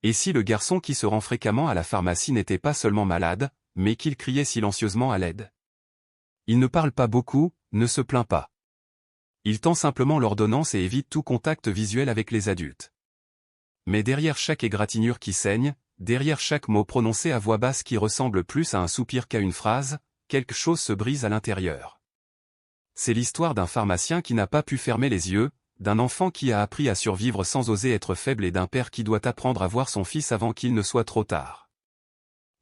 Et si le garçon qui se rend fréquemment à la pharmacie n'était pas seulement malade, mais qu'il criait silencieusement à l'aide? Il ne parle pas beaucoup, ne se plaint pas. Il tend simplement l'ordonnance et évite tout contact visuel avec les adultes. Mais derrière chaque égratignure qui saigne, derrière chaque mot prononcé à voix basse qui ressemble plus à un soupir qu'à une phrase, quelque chose se brise à l'intérieur. C'est l'histoire d'un pharmacien qui n'a pas pu fermer les yeux, d'un enfant qui a appris à survivre sans oser être faible et d'un père qui doit apprendre à voir son fils avant qu'il ne soit trop tard.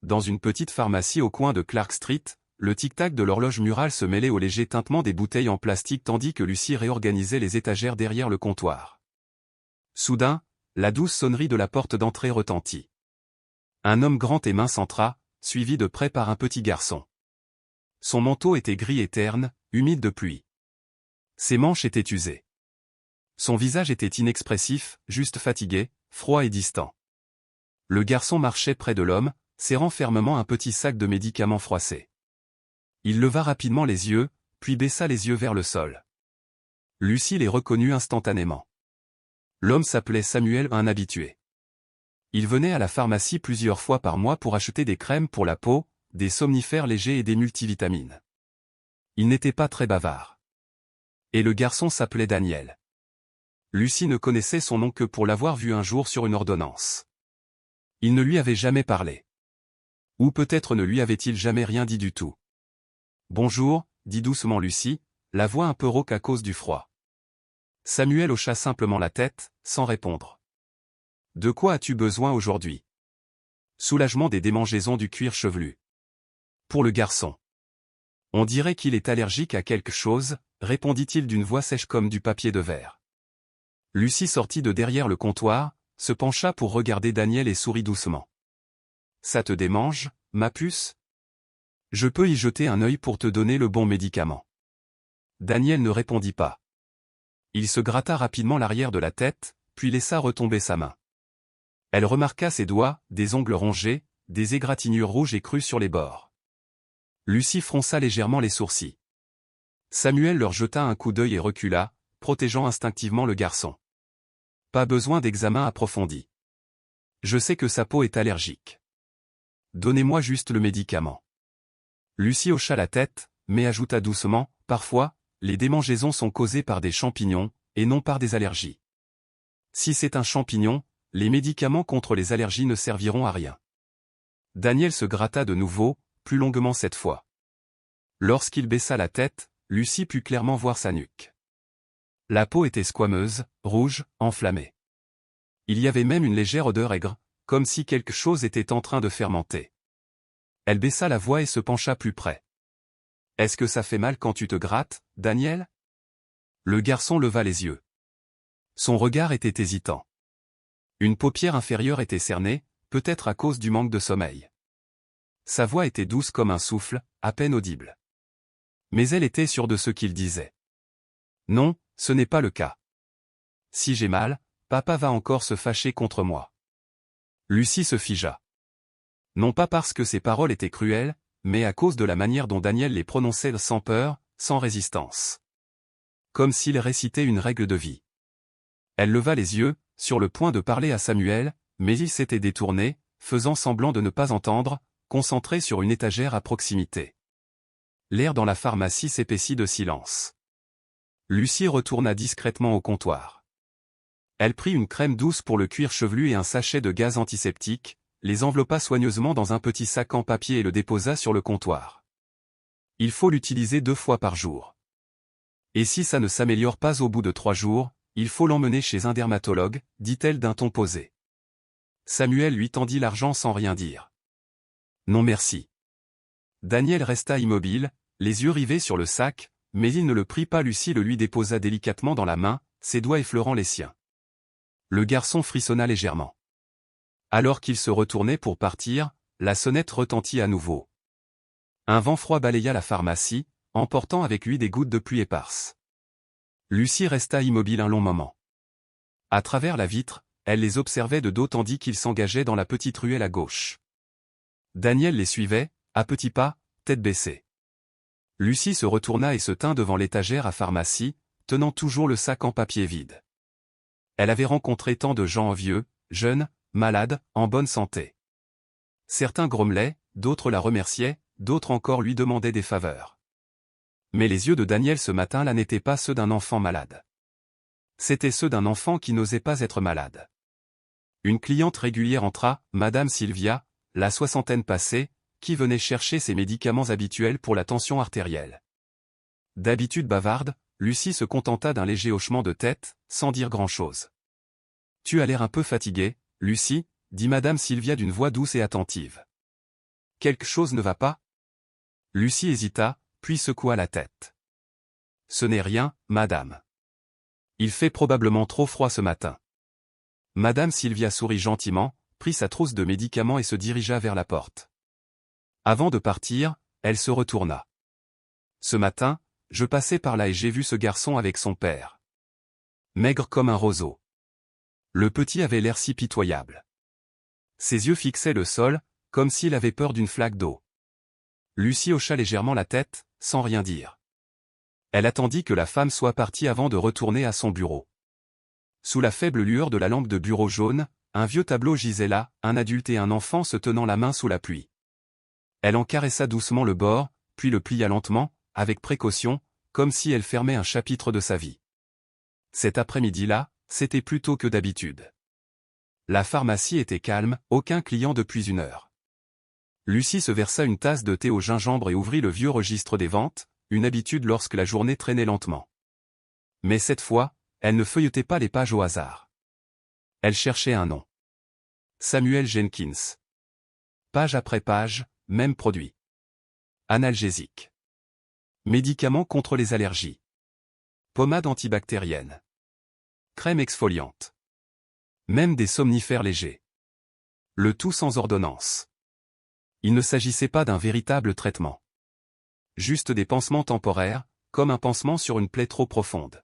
Dans une petite pharmacie au coin de Clark Street, le tic-tac de l'horloge murale se mêlait au léger tintement des bouteilles en plastique tandis que Lucie réorganisait les étagères derrière le comptoir. Soudain, la douce sonnerie de la porte d'entrée retentit. Un homme grand et mince entra, suivi de près par un petit garçon. Son manteau était gris et terne, humide de pluie. Ses manches étaient usées. Son visage était inexpressif, juste fatigué, froid et distant. Le garçon marchait près de l'homme, serrant fermement un petit sac de médicaments froissés. Il leva rapidement les yeux, puis baissa les yeux vers le sol. Lucie les reconnut instantanément. L'homme s'appelait Samuel, un habitué. Il venait à la pharmacie plusieurs fois par mois pour acheter des crèmes pour la peau, des somnifères légers et des multivitamines. Il n'était pas très bavard. Et le garçon s'appelait Daniel. Lucie ne connaissait son nom que pour l'avoir vu un jour sur une ordonnance. Il ne lui avait jamais parlé. Ou peut-être ne lui avait-il jamais rien dit du tout. « Bonjour », dit doucement Lucie, la voix un peu rauque à cause du froid. Samuel hocha simplement la tête, sans répondre. « De quoi as-tu besoin aujourd'hui » Soulagement des démangeaisons du cuir chevelu. Pour le garçon. « On dirait qu'il est allergique à quelque chose », répondit-il d'une voix sèche comme du papier de verre. Lucie sortit de derrière le comptoir, se pencha pour regarder Daniel et sourit doucement. « Ça te démange, ma puce ? Je peux y jeter un œil pour te donner le bon médicament. » Daniel ne répondit pas. Il se gratta rapidement l'arrière de la tête, puis laissa retomber sa main. Elle remarqua ses doigts, des ongles rongés, des égratignures rouges et crues sur les bords. Lucie fronça légèrement les sourcils. Samuel leur jeta un coup d'œil et recula, protégeant instinctivement le garçon. Pas besoin d'examen approfondi. Je sais que sa peau est allergique. Donnez-moi juste le médicament. Lucie hocha la tête, mais ajouta doucement, parfois, les démangeaisons sont causées par des champignons, et non par des allergies. Si c'est un champignon, les médicaments contre les allergies ne serviront à rien. Daniel se gratta de nouveau, plus longuement cette fois. Lorsqu'il baissa la tête, Lucie put clairement voir sa nuque. La peau était squameuse, rouge, enflammée. Il y avait même une légère odeur aigre, comme si quelque chose était en train de fermenter. Elle baissa la voix et se pencha plus près. « Est-ce que ça fait mal quand tu te grattes, Daniel ?» Le garçon leva les yeux. Son regard était hésitant. Une paupière inférieure était cernée, peut-être à cause du manque de sommeil. Sa voix était douce comme un souffle, à peine audible. Mais elle était sûre de ce qu'il disait. « Non, ce n'est pas le cas. Si j'ai mal, papa va encore se fâcher contre moi. » Lucie se figea. Non pas parce que ses paroles étaient cruelles, mais à cause de la manière dont Daniel les prononçait sans peur, sans résistance. Comme s'il récitait une règle de vie. Elle leva les yeux, sur le point de parler à Samuel, mais il s'était détourné, faisant semblant de ne pas entendre, concentré sur une étagère à proximité. L'air dans la pharmacie s'épaissit de silence. Lucie retourna discrètement au comptoir. Elle prit une crème douce pour le cuir chevelu et un sachet de gaz antiseptique, les enveloppa soigneusement dans un petit sac en papier et le déposa sur le comptoir. Il faut l'utiliser 2 fois par jour. Et si ça ne s'améliore pas au bout de 3 jours, il faut l'emmener chez un dermatologue, dit-elle d'un ton posé. Samuel lui tendit l'argent sans rien dire. Non merci. Daniel resta immobile, les yeux rivés sur le sac, mais il ne le prit pas. Lucie le lui déposa délicatement dans la main, ses doigts effleurant les siens. Le garçon frissonna légèrement. Alors qu'il se retournait pour partir, la sonnette retentit à nouveau. Un vent froid balaya la pharmacie, emportant avec lui des gouttes de pluie éparses. Lucie resta immobile un long moment. À travers la vitre, elle les observait de dos tandis qu'ils s'engageaient dans la petite ruelle à gauche. Daniel les suivait, à petits pas, tête baissée. Lucie se retourna et se tint devant l'étagère à pharmacie, tenant toujours le sac en papier vide. Elle avait rencontré tant de gens envieux, jeunes, malade, en bonne santé. Certains grommelaient, d'autres la remerciaient, d'autres encore lui demandaient des faveurs. Mais les yeux de Daniel ce matin-là n'étaient pas ceux d'un enfant malade. C'étaient ceux d'un enfant qui n'osait pas être malade. Une cliente régulière entra, Madame Sylvia, la soixantaine passée, qui venait chercher ses médicaments habituels pour la tension artérielle. D'habitude bavarde, Lucie se contenta d'un léger hochement de tête, sans dire grand-chose. « Tu as l'air un peu fatiguée, Lucie, » dit Madame Sylvia d'une voix douce et attentive. « Quelque chose ne va pas ?» Lucie hésita, puis secoua la tête. « Ce n'est rien, madame. Il fait probablement trop froid ce matin. » Madame Sylvia sourit gentiment, prit sa trousse de médicaments et se dirigea vers la porte. Avant de partir, elle se retourna. « Ce matin, je passais par là et j'ai vu ce garçon avec son père. Maigre comme un roseau. Le petit avait l'air si pitoyable. Ses yeux fixaient le sol, comme s'il avait peur d'une flaque d'eau. » Lucie hocha légèrement la tête, sans rien dire. Elle attendit que la femme soit partie avant de retourner à son bureau. Sous la faible lueur de la lampe de bureau jaune, un vieux tableau gisait là, un adulte et un enfant se tenant la main sous la pluie. Elle en caressa doucement le bord, puis le plia lentement, avec précaution, comme si elle fermait un chapitre de sa vie. Cet après-midi-là, c'était plus tôt que d'habitude. La pharmacie était calme, aucun client depuis 1 heure. Lucie se versa une tasse de thé au gingembre et ouvrit le vieux registre des ventes, une habitude lorsque la journée traînait lentement. Mais cette fois, elle ne feuilletait pas les pages au hasard. Elle cherchait un nom. Samuel Jenkins. Page après page, même produit. Analgésique. Médicaments contre les allergies. Pommade antibactérienne. Crème exfoliante. Même des somnifères légers. Le tout sans ordonnance. Il ne s'agissait pas d'un véritable traitement. Juste des pansements temporaires, comme un pansement sur une plaie trop profonde.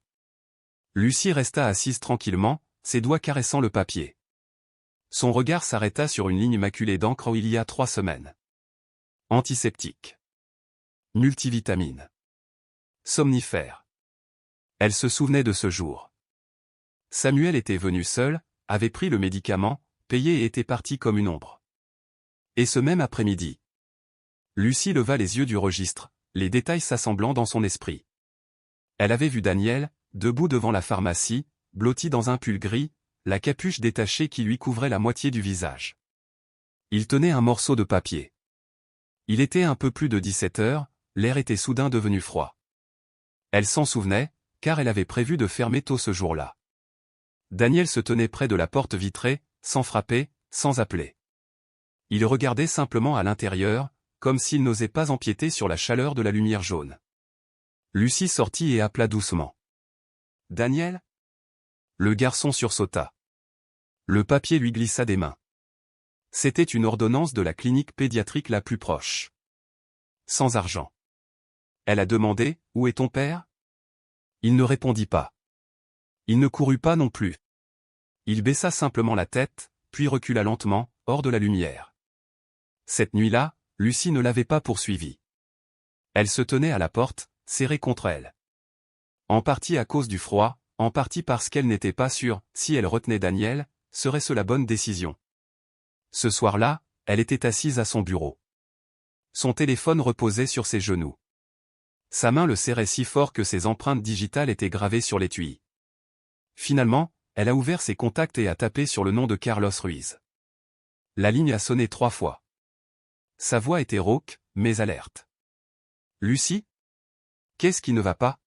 Lucie resta assise tranquillement, ses doigts caressant le papier. Son regard s'arrêta sur une ligne maculée d'encre où il y a 3 semaines. Antiseptique. Multivitamine. Somnifère. Elle se souvenait de ce jour. Samuel était venu seul, avait pris le médicament, payé et était parti comme une ombre. Et ce même après-midi. Lucie leva les yeux du registre, les détails s'assemblant dans son esprit. Elle avait vu Daniel, debout devant la pharmacie, blotti dans un pull gris, la capuche détachée qui lui couvrait la moitié du visage. Il tenait un morceau de papier. Il était un peu plus de 17 heures, l'air était soudain devenu froid. Elle s'en souvenait, car elle avait prévu de fermer tôt ce jour-là. Daniel se tenait près de la porte vitrée, sans frapper, sans appeler. Il regardait simplement à l'intérieur, comme s'il n'osait pas empiéter sur la chaleur de la lumière jaune. Lucie sortit et appela doucement. « Daniel ?» Le garçon sursauta. Le papier lui glissa des mains. C'était une ordonnance de la clinique pédiatrique la plus proche. Sans argent. Elle a demandé « Où est ton père ?» Il ne répondit pas. Il ne courut pas non plus. Il baissa simplement la tête, puis recula lentement, hors de la lumière. Cette nuit-là, Lucie ne l'avait pas poursuivi. Elle se tenait à la porte, serrée contre elle. En partie à cause du froid, en partie parce qu'elle n'était pas sûre, si elle retenait Daniel, serait-ce la bonne décision. Ce soir-là, elle était assise à son bureau. Son téléphone reposait sur ses genoux. Sa main le serrait si fort que ses empreintes digitales étaient gravées sur l'étui. Finalement, elle a ouvert ses contacts et a tapé sur le nom de Carlos Ruiz. La ligne a sonné 3 fois. Sa voix était rauque, mais alerte. « Lucie ? Qu'est-ce qui ne va pas ?»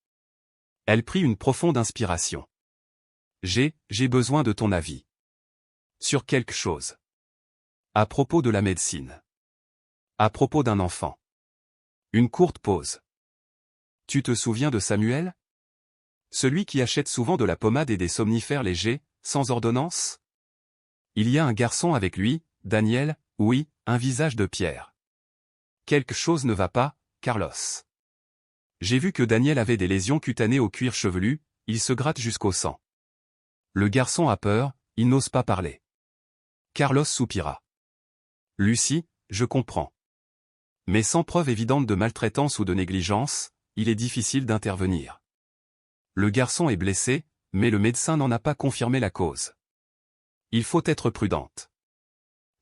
Elle prit une profonde inspiration. « J'ai besoin de ton avis. Sur quelque chose. À propos de la médecine. À propos d'un enfant. » Une courte pause. « Tu te souviens de Samuel ? Celui qui achète souvent de la pommade et des somnifères légers, sans ordonnance ? Il y a un garçon avec lui, Daniel, oui, un visage de pierre. Quelque chose ne va pas, Carlos. J'ai vu que Daniel avait des lésions cutanées au cuir chevelu, il se gratte jusqu'au sang. Le garçon a peur, il n'ose pas parler. » Carlos soupira. « Lucie, je comprends. Mais sans preuve évidente de maltraitance ou de négligence, il est difficile d'intervenir. Le garçon est blessé, mais le médecin n'en a pas confirmé la cause. Il faut être prudente.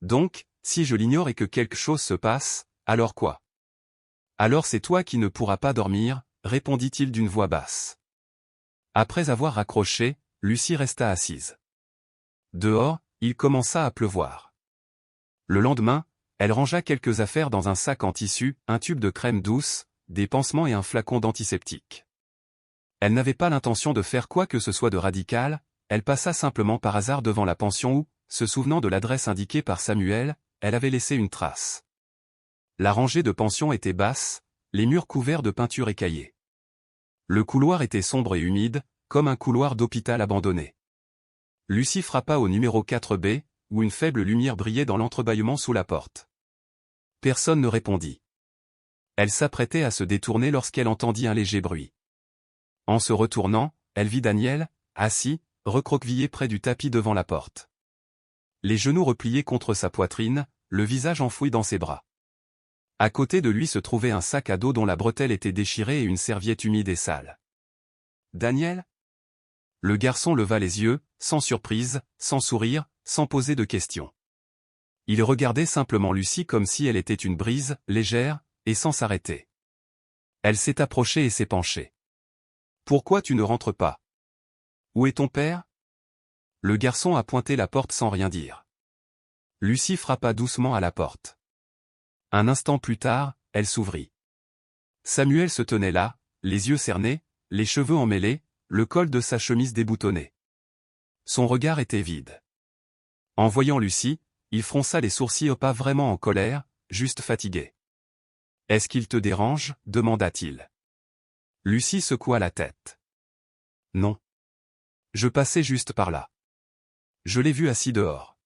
Donc, si je l'ignore et que quelque chose se passe, alors quoi? Alors c'est toi qui ne pourras pas dormir, répondit-il d'une voix basse. Après avoir raccroché, Lucie resta assise. Dehors, il commença à pleuvoir. Le lendemain, elle rangea quelques affaires dans un sac en tissu, un tube de crème douce, des pansements et un flacon d'antiseptique. Elle n'avait pas l'intention de faire quoi que ce soit de radical, elle passa simplement par hasard devant la pension où, se souvenant de l'adresse indiquée par Samuel, elle avait laissé une trace. La rangée de pension était basse, les murs couverts de peinture écaillée. Le couloir était sombre et humide, comme un couloir d'hôpital abandonné. Lucie frappa au numéro 4B, où une faible lumière brillait dans l'entrebâillement sous la porte. Personne ne répondit. Elle s'apprêtait à se détourner lorsqu'elle entendit un léger bruit. En se retournant, elle vit Daniel, assis, recroquevillé près du tapis devant la porte. Les genoux repliés contre sa poitrine, le visage enfoui dans ses bras. À côté de lui se trouvait un sac à dos dont la bretelle était déchirée et une serviette humide et sale. « Daniel ?» Le garçon leva les yeux, sans surprise, sans sourire, sans poser de questions. Il regardait simplement Lucie comme si elle était une brise, légère, et sans s'arrêter. Elle s'est approchée et s'est penchée. « Pourquoi tu ne rentres pas? Où est ton père ?» Le garçon a pointé la porte sans rien dire. Lucie frappa doucement à la porte. Un instant plus tard, elle s'ouvrit. Samuel se tenait là, les yeux cernés, les cheveux emmêlés, le col de sa chemise déboutonné. Son regard était vide. En voyant Lucie, il fronça les sourcils pas vraiment en colère, juste fatigué. « Est-ce qu'il te dérange ?» demanda-t-il. Lucie secoua la tête. « Non. Je passais juste par là. Je l'ai vu assis dehors.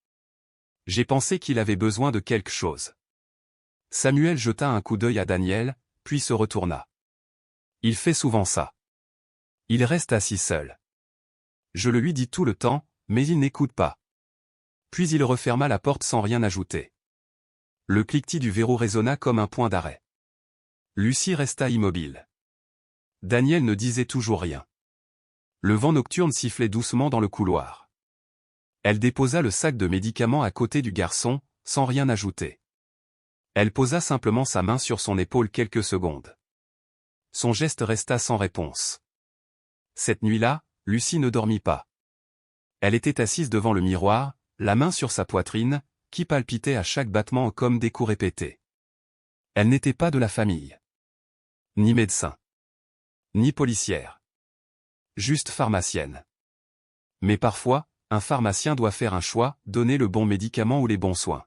J'ai pensé qu'il avait besoin de quelque chose. » Samuel jeta un coup d'œil à Daniel, puis se retourna. Il fait souvent ça. Il reste assis seul. Je le lui dis tout le temps, mais il n'écoute pas. Puis il referma la porte sans rien ajouter. Le cliquetis du verrou résonna comme un point d'arrêt. Lucie resta immobile. Daniel ne disait toujours rien. Le vent nocturne sifflait doucement dans le couloir. Elle déposa le sac de médicaments à côté du garçon, sans rien ajouter. Elle posa simplement sa main sur son épaule quelques secondes. Son geste resta sans réponse. Cette nuit-là, Lucie ne dormit pas. Elle était assise devant le miroir, la main sur sa poitrine, qui palpitait à chaque battement comme des coups répétés. Elle n'était pas de la famille. Ni médecin. Ni policière. Juste pharmacienne. Mais parfois, un pharmacien doit faire un choix, donner le bon médicament ou les bons soins.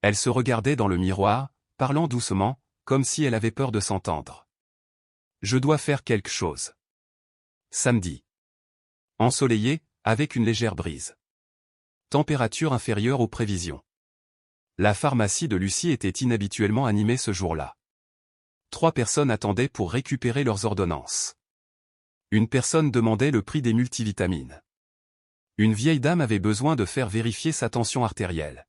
Elle se regardait dans le miroir, parlant doucement, comme si elle avait peur de s'entendre. Je dois faire quelque chose. Samedi. Ensoleillé, avec une légère brise. Température inférieure aux prévisions. La pharmacie de Lucie était inhabituellement animée ce jour-là. 3 personnes attendaient pour récupérer leurs ordonnances. Une personne demandait le prix des multivitamines. Une vieille dame avait besoin de faire vérifier sa tension artérielle.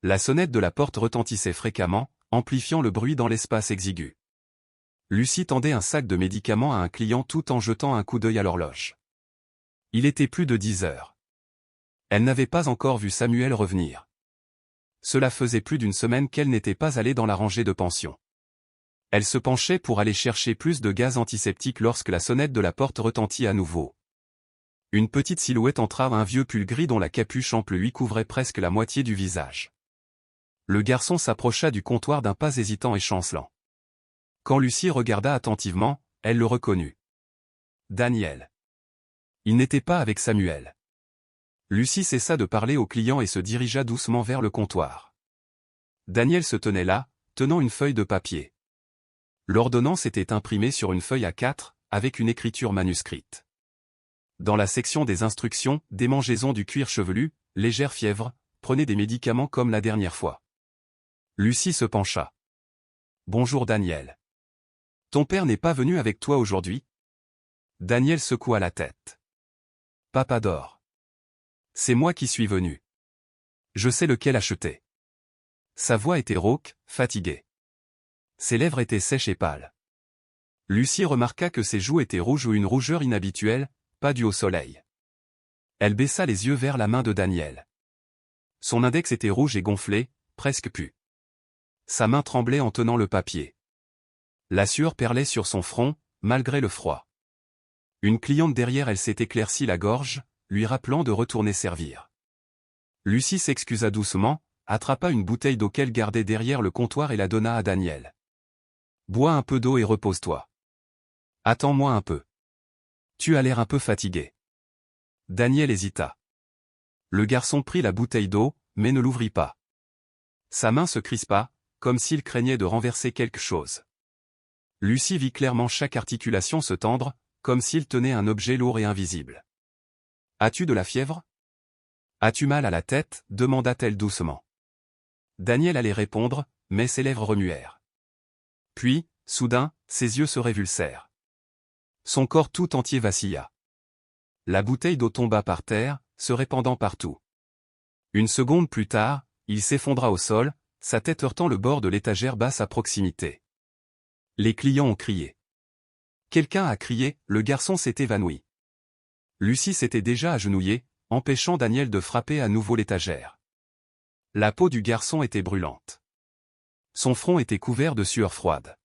La sonnette de la porte retentissait fréquemment, amplifiant le bruit dans l'espace exigu. Lucie tendait un sac de médicaments à un client tout en jetant un coup d'œil à l'horloge. Il était plus de 10 heures. Elle n'avait pas encore vu Samuel revenir. Cela faisait plus d'une semaine qu'elle n'était pas allée dans la rangée de pension. Elle se penchait pour aller chercher plus de gaz antiseptique lorsque la sonnette de la porte retentit à nouveau. Une petite silhouette entra, un vieux pull gris dont la capuche ample lui couvrait presque la moitié du visage. Le garçon s'approcha du comptoir d'un pas hésitant et chancelant. Quand Lucie regarda attentivement, elle le reconnut. Daniel. Il n'était pas avec Samuel. Lucie cessa de parler au client et se dirigea doucement vers le comptoir. Daniel se tenait là, tenant une feuille de papier. L'ordonnance était imprimée sur une feuille A4, avec une écriture manuscrite. Dans la section des instructions, démangeaison du cuir chevelu, légère fièvre, prenez des médicaments comme la dernière fois. Lucie se pencha. Bonjour Daniel. Ton père n'est pas venu avec toi aujourd'hui? Daniel secoua la tête. Papa dort. C'est moi qui suis venu. Je sais lequel acheter. Sa voix était rauque, fatiguée. Ses lèvres étaient sèches et pâles. Lucie remarqua que ses joues étaient rouges ou une rougeur inhabituelle, pas due au soleil. Elle baissa les yeux vers la main de Daniel. Son index était rouge et gonflé, presque pu. Sa main tremblait en tenant le papier. La sueur perlait sur son front, malgré le froid. Une cliente derrière elle s'est éclaircie la gorge, lui rappelant de retourner servir. Lucie s'excusa doucement, attrapa une bouteille d'eau qu'elle gardait derrière le comptoir et la donna à Daniel. « Bois un peu d'eau et repose-toi. Attends-moi un peu. Tu as l'air un peu fatigué. » Daniel hésita. Le garçon prit la bouteille d'eau, mais ne l'ouvrit pas. Sa main se crispa, comme s'il craignait de renverser quelque chose. Lucie vit clairement chaque articulation se tendre, comme s'il tenait un objet lourd et invisible. « As-tu de la fièvre ? As-tu mal à la tête ? Demanda-t-elle doucement. Daniel allait répondre, mais ses lèvres remuèrent. Puis, soudain, ses yeux se révulsèrent. Son corps tout entier vacilla. La bouteille d'eau tomba par terre, se répandant partout. Une seconde plus tard, il s'effondra au sol, sa tête heurtant le bord de l'étagère basse à proximité. Les clients ont crié. Quelqu'un a crié, le garçon s'est évanoui. Lucie s'était déjà agenouillée, empêchant Daniel de frapper à nouveau l'étagère. La peau du garçon était brûlante. Son front était couvert de sueur froide.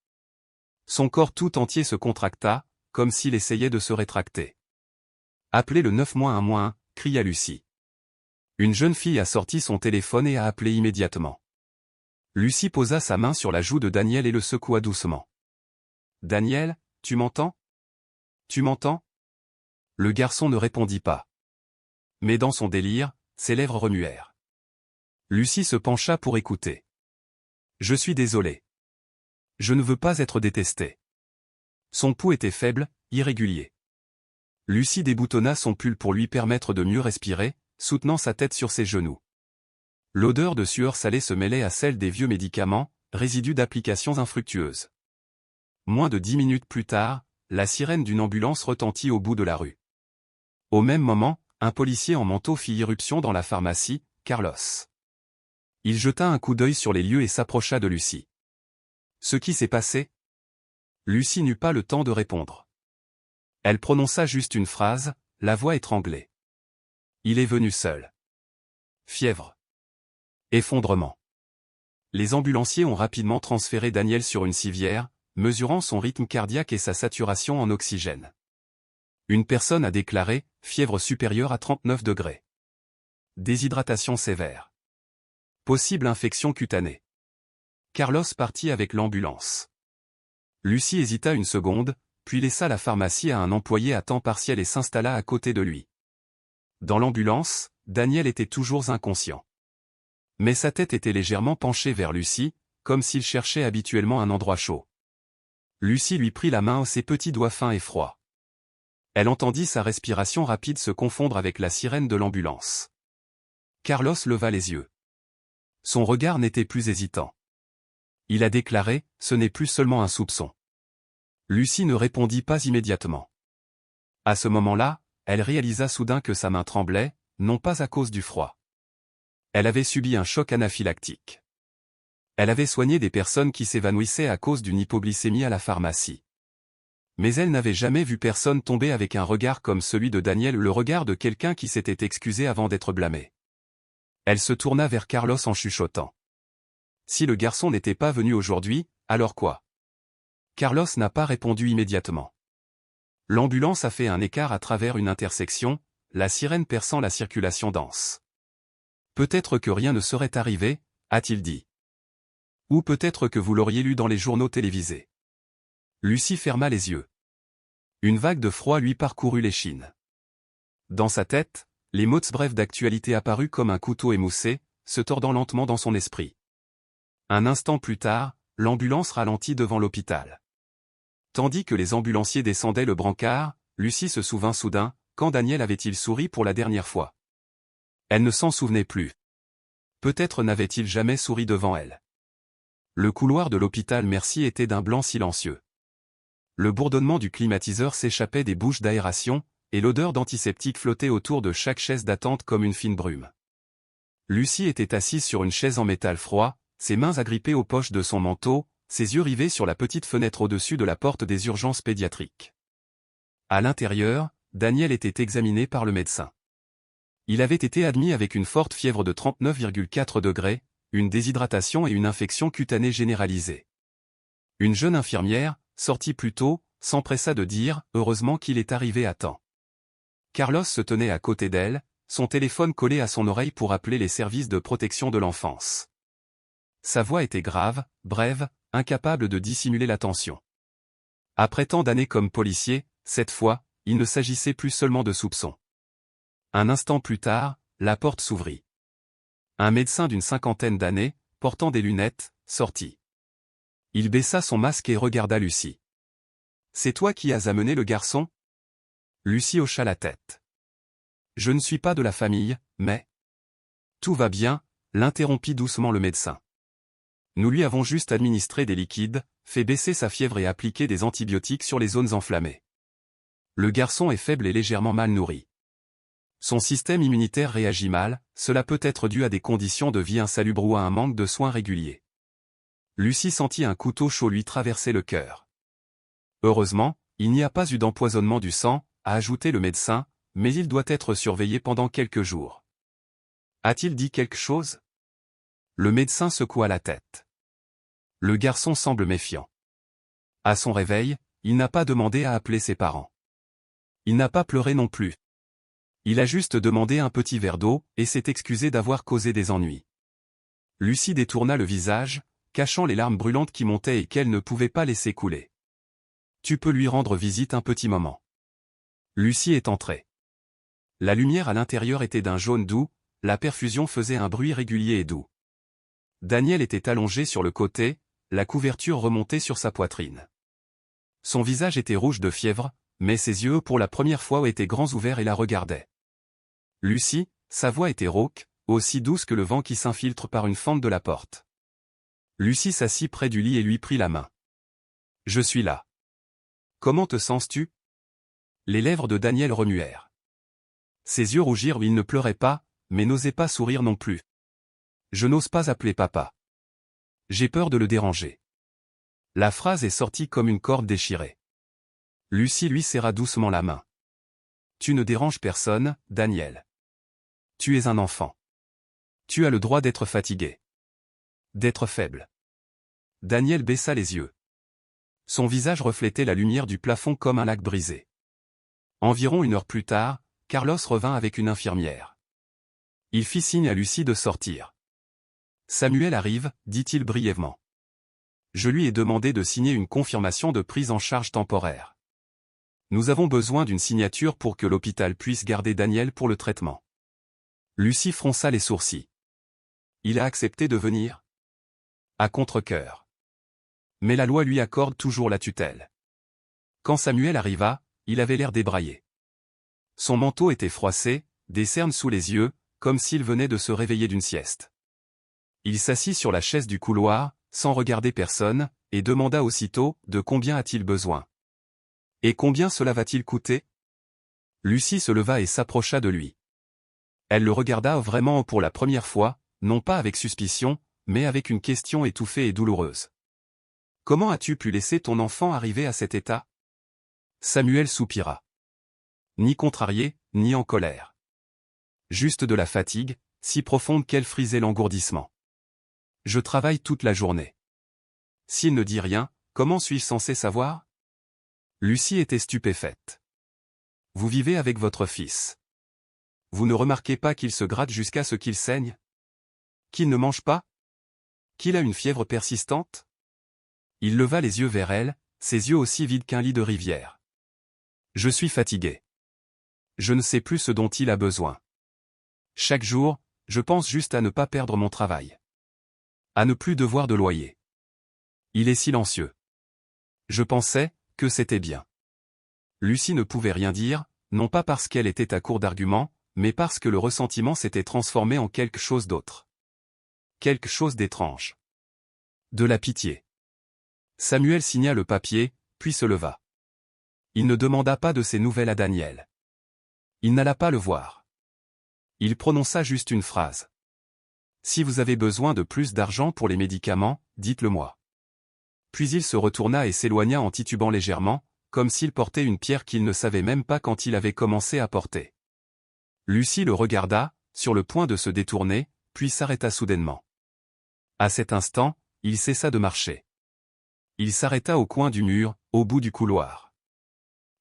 Son corps tout entier se contracta, comme s'il essayait de se rétracter. « Appelez le 911 », cria Lucie. Une jeune fille a sorti son téléphone et a appelé immédiatement. Lucie posa sa main sur la joue de Daniel et le secoua doucement. « Daniel, tu m'entends ? Tu m'entends » Le garçon ne répondit pas. Mais dans son délire, ses lèvres remuèrent. Lucie se pencha pour écouter. « Je suis désolé. Je ne veux pas être détestée. » Son pouls était faible, irrégulier. Lucie déboutonna son pull pour lui permettre de mieux respirer, soutenant sa tête sur ses genoux. L'odeur de sueur salée se mêlait à celle des vieux médicaments, résidus d'applications infructueuses. Moins de 10 minutes plus tard, la sirène d'une ambulance retentit au bout de la rue. Au même moment, un policier en manteau fit irruption dans la pharmacie, Carlos. Il jeta un coup d'œil sur les lieux et s'approcha de Lucie. « Ce qui s'est passé ?» Lucie n'eut pas le temps de répondre. Elle prononça juste une phrase, la voix étranglée. Il est venu seul. Fièvre. Effondrement. Les ambulanciers ont rapidement transféré Daniel sur une civière, mesurant son rythme cardiaque et sa saturation en oxygène. Une personne a déclaré « fièvre supérieure à 39 degrés ». Déshydratation sévère. Possible infection cutanée. Carlos partit avec l'ambulance. Lucie hésita une seconde, puis laissa la pharmacie à un employé à temps partiel et s'installa à côté de lui. Dans l'ambulance, Daniel était toujours inconscient. Mais sa tête était légèrement penchée vers Lucie, comme s'il cherchait habituellement un endroit chaud. Lucie lui prit la main, ses petits doigts fins et froids. Elle entendit sa respiration rapide se confondre avec la sirène de l'ambulance. Carlos leva les yeux. Son regard n'était plus hésitant. Il a déclaré, ce n'est plus seulement un soupçon. Lucie ne répondit pas immédiatement. À ce moment-là, elle réalisa soudain que sa main tremblait, non pas à cause du froid. Elle avait subi un choc anaphylactique. Elle avait soigné des personnes qui s'évanouissaient à cause d'une hypoglycémie à la pharmacie. Mais elle n'avait jamais vu personne tomber avec un regard comme celui de Daniel, le regard de quelqu'un qui s'était excusé avant d'être blâmé. Elle se tourna vers Carlos en chuchotant. Si le garçon n'était pas venu aujourd'hui, alors quoi ? Carlos n'a pas répondu immédiatement. L'ambulance a fait un écart à travers une intersection, la sirène perçant la circulation dense. Peut-être que rien ne serait arrivé, a-t-il dit. Ou peut-être que vous l'auriez lu dans les journaux télévisés. Lucie ferma les yeux. Une vague de froid lui parcourut l'échine. Dans sa tête, les mots brefs d'actualité apparus comme un couteau émoussé, se tordant lentement dans son esprit. Un instant plus tard, l'ambulance ralentit devant l'hôpital. Tandis que les ambulanciers descendaient le brancard, Lucie se souvint soudain, quand Daniel avait-il souri pour la dernière fois. Elle ne s'en souvenait plus. Peut-être n'avait-il jamais souri devant elle. Le couloir de l'hôpital Mercy était d'un blanc silencieux. Le bourdonnement du climatiseur s'échappait des bouches d'aération, et l'odeur d'antiseptique flottait autour de chaque chaise d'attente comme une fine brume. Lucie était assise sur une chaise en métal froid, ses mains agrippées aux poches de son manteau, ses yeux rivés sur la petite fenêtre au-dessus de la porte des urgences pédiatriques. À l'intérieur, Daniel était examiné par le médecin. Il avait été admis avec une forte fièvre de 39,4 degrés, une déshydratation et une infection cutanée généralisée. Une jeune infirmière, sortie plus tôt, s'empressa de dire « Heureusement qu'il est arrivé à temps ». Carlos se tenait à côté d'elle, son téléphone collé à son oreille pour appeler les services de protection de l'enfance. Sa voix était grave, brève, incapable de dissimuler la tension. Après tant d'années comme policier, cette fois, il ne s'agissait plus seulement de soupçons. Un instant plus tard, la porte s'ouvrit. Un médecin d'une cinquantaine d'années, portant des lunettes, sortit. Il baissa son masque et regarda Lucie. « C'est toi qui as amené le garçon ?» Lucie hocha la tête. « Je ne suis pas de la famille, mais… » « Tout va bien », l'interrompit doucement le médecin. « Nous lui avons juste administré des liquides, fait baisser sa fièvre et appliqué des antibiotiques sur les zones enflammées. Le garçon est faible et légèrement mal nourri. Son système immunitaire réagit mal, cela peut être dû à des conditions de vie insalubres ou à un manque de soins réguliers. » Lucie sentit un couteau chaud lui traverser le cœur. « Heureusement, il n'y a pas eu d'empoisonnement du sang, » a ajouté le médecin, « mais il doit être surveillé pendant quelques jours. » A-t-il dit quelque chose? Le médecin secoua la tête. Le garçon semble méfiant. À son réveil, il n'a pas demandé à appeler ses parents. Il n'a pas pleuré non plus. Il a juste demandé un petit verre d'eau et s'est excusé d'avoir causé des ennuis. Lucie détourna le visage, cachant les larmes brûlantes qui montaient et qu'elle ne pouvait pas laisser couler. « Tu peux lui rendre visite un petit moment. » Lucie est entrée. La lumière à l'intérieur était d'un jaune doux, la perfusion faisait un bruit régulier et doux. Daniel était allongé sur le côté, la couverture remontée sur sa poitrine. Son visage était rouge de fièvre, mais ses yeux pour la première fois étaient grands ouverts et la regardaient. Lucie, sa voix était rauque, aussi douce que le vent qui s'infiltre par une fente de la porte. Lucie s'assit près du lit et lui prit la main. « Je suis là. Comment te sens-tu » Les lèvres de Daniel remuèrent. Ses yeux rougirent, il ne pleurait pas, mais n'osait pas sourire non plus. « Je n'ose pas appeler papa. J'ai peur de le déranger. » La phrase est sortie comme une corde déchirée. Lucie lui serra doucement la main. « Tu ne déranges personne, Daniel. Tu es un enfant. Tu as le droit d'être fatigué. D'être faible. » Daniel baissa les yeux. Son visage reflétait la lumière du plafond comme un lac brisé. Environ une heure plus tard, Carlos revint avec une infirmière. Il fit signe à Lucie de sortir. « Samuel arrive, dit-il brièvement. Je lui ai demandé de signer une confirmation de prise en charge temporaire. Nous avons besoin d'une signature pour que l'hôpital puisse garder Daniel pour le traitement. » Lucie fronça les sourcils. « Il a accepté de venir ?» À contre-cœur. Mais la loi lui accorde toujours la tutelle. Quand Samuel arriva, il avait l'air débraillé. Son manteau était froissé, des cernes sous les yeux, comme s'il venait de se réveiller d'une sieste. Il s'assit sur la chaise du couloir, sans regarder personne, et demanda aussitôt « De combien a-t-il besoin ? Et combien cela va-t-il coûter ?» Lucie se leva et s'approcha de lui. Elle le regarda vraiment pour la première fois, non pas avec suspicion, mais avec une question étouffée et douloureuse. « Comment as-tu pu laisser ton enfant arriver à cet état ?» Samuel soupira. Ni contrarié, ni en colère. Juste de la fatigue, si profonde qu'elle frisait l'engourdissement. « Je travaille toute la journée. S'il ne dit rien, comment suis-je censé savoir ?» Lucie était stupéfaite. « Vous vivez avec votre fils. Vous ne remarquez pas qu'il se gratte jusqu'à ce qu'il saigne? Qu'il ne mange pas? Qu'il a une fièvre persistante ?» Il leva les yeux vers elle, ses yeux aussi vides qu'un lit de rivière. « Je suis fatigué. Je ne sais plus ce dont il a besoin. Chaque jour, je pense juste à ne pas perdre mon travail. À ne plus devoir de loyer. » Il est silencieux. Je pensais que c'était bien. Lucie ne pouvait rien dire, non pas parce qu'elle était à court d'arguments, mais parce que le ressentiment s'était transformé en quelque chose d'autre. Quelque chose d'étrange. De la pitié. Samuel signa le papier, puis se leva. Il ne demanda pas de ses nouvelles à Daniel. Il n'alla pas le voir. Il prononça juste une phrase. « Si vous avez besoin de plus d'argent pour les médicaments, dites-le-moi. » Puis il se retourna et s'éloigna en titubant légèrement, comme s'il portait une pierre qu'il ne savait même pas quand il avait commencé à porter. Lucie le regarda, sur le point de se détourner, puis s'arrêta soudainement. À cet instant, il cessa de marcher. Il s'arrêta au coin du mur, au bout du couloir.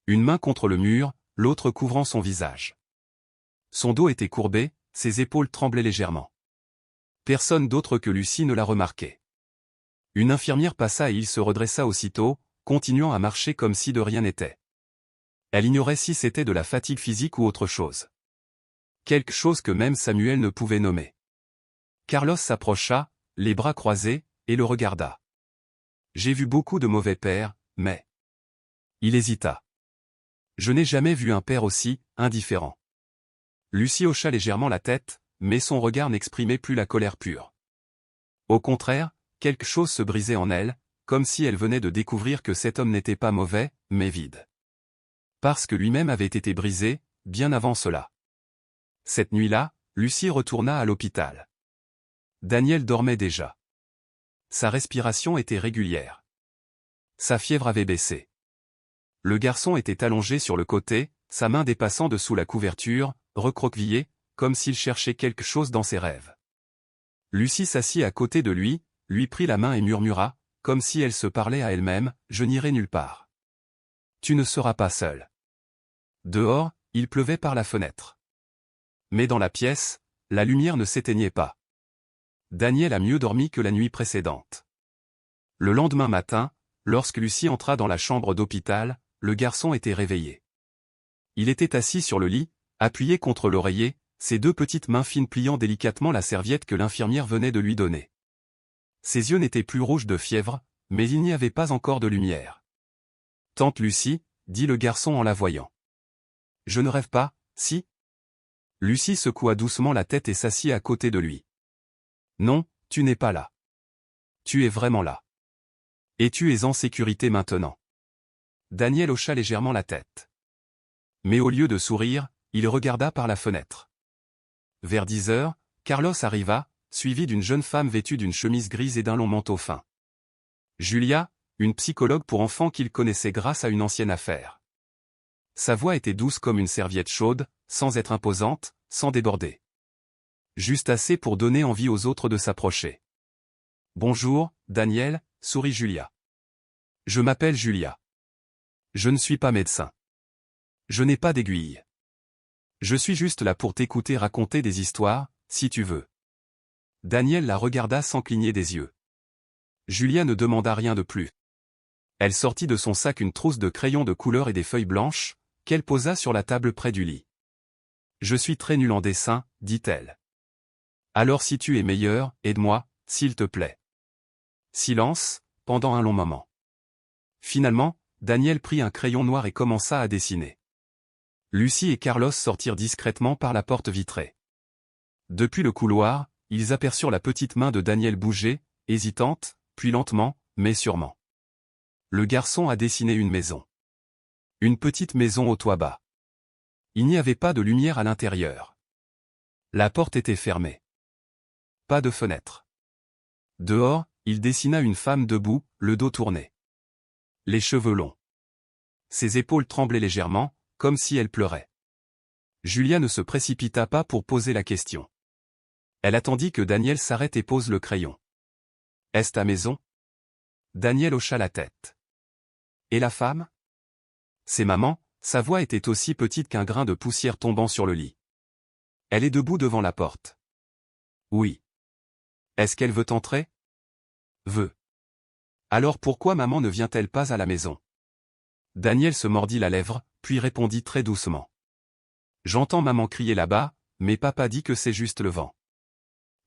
Une main contre le mur, l'autre couvrant son visage. Son dos était courbé, ses épaules tremblaient légèrement. Personne d'autre que Lucie ne la remarquait. Une infirmière passa et il se redressa aussitôt, continuant à marcher comme si de rien n'était. Elle ignorait si c'était de la fatigue physique ou autre chose. Quelque chose que même Samuel ne pouvait nommer. Carlos s'approcha, les bras croisés, et le regarda. J'ai vu beaucoup de mauvais pères, mais... Il hésita. Je n'ai jamais vu un père aussi indifférent. Lucie hocha légèrement la tête, mais son regard n'exprimait plus la colère pure. Au contraire, quelque chose se brisait en elle, comme si elle venait de découvrir que cet homme n'était pas mauvais, mais vide. Parce que lui-même avait été brisé, bien avant cela. Cette nuit-là, Lucie retourna à l'hôpital. Daniel dormait déjà. Sa respiration était régulière. Sa fièvre avait baissé. Le garçon était allongé sur le côté, sa main dépassant dessous la couverture, recroquevillé, comme s'il cherchait quelque chose dans ses rêves. Lucie s'assit à côté de lui prit la main et murmura, comme si elle se parlait à elle-même, « Je n'irai nulle part. Tu ne seras pas seul. » Dehors, il pleuvait par la fenêtre. Mais dans la pièce, la lumière ne s'éteignait pas. Daniel a mieux dormi que la nuit précédente. Le lendemain matin, lorsque Lucie entra dans la chambre d'hôpital, le garçon était réveillé. Il était assis sur le lit, appuyé contre l'oreiller, ses deux petites mains fines pliant délicatement la serviette que l'infirmière venait de lui donner. Ses yeux n'étaient plus rouges de fièvre, mais il n'y avait pas encore de lumière. « Tante Lucie, » dit le garçon en la voyant. « Je ne rêve pas, si ?» Lucie secoua doucement la tête et s'assit à côté de lui. « Non, tu n'es pas là. Tu es vraiment là. Et tu es en sécurité maintenant. » Daniel hocha légèrement la tête. Mais au lieu de sourire, il regarda par la fenêtre. Vers 10 heures, Carlos arriva, suivi d'une jeune femme vêtue d'une chemise grise et d'un long manteau fin. Julia, une psychologue pour enfants qu'il connaissait grâce à une ancienne affaire. Sa voix était douce comme une serviette chaude, sans être imposante, sans déborder. Juste assez pour donner envie aux autres de s'approcher. « Bonjour, Daniel », sourit Julia. « Je m'appelle Julia. Je ne suis pas médecin. Je n'ai pas d'aiguille. Je suis juste là pour t'écouter raconter des histoires, si tu veux. » Daniel la regarda sans cligner des yeux. Julia ne demanda rien de plus. Elle sortit de son sac une trousse de crayons de couleur et des feuilles blanches, qu'elle posa sur la table près du lit. « Je suis très nulle en dessin, » dit-elle. « Alors si tu es meilleur, aide-moi, s'il te plaît. » Silence, pendant un long moment. Finalement, Daniel prit un crayon noir et commença à dessiner. Lucie et Carlos sortirent discrètement par la porte vitrée. Depuis le couloir, ils aperçurent la petite main de Daniel bouger, hésitante, puis lentement, mais sûrement. Le garçon a dessiné une maison. Une petite maison au toit bas. Il n'y avait pas de lumière à l'intérieur. La porte était fermée. Pas de fenêtre. Dehors, il dessina une femme debout, le dos tourné. Les cheveux longs. Ses épaules tremblaient légèrement, comme si elle pleurait. Julia ne se précipita pas pour poser la question. Elle attendit que Daniel s'arrête et pose le crayon. « Est-ce ta maison ?» Daniel hocha la tête. « Et la femme ?» C'est maman, sa voix était aussi petite qu'un grain de poussière tombant sur le lit. « Elle est debout devant la porte. »« Oui. »« Est-ce qu'elle veut entrer ?»« Veut. »« Alors pourquoi maman ne vient-elle pas à la maison ?» Daniel se mordit la lèvre, puis répondit très doucement. « J'entends maman crier là-bas, mais papa dit que c'est juste le vent. »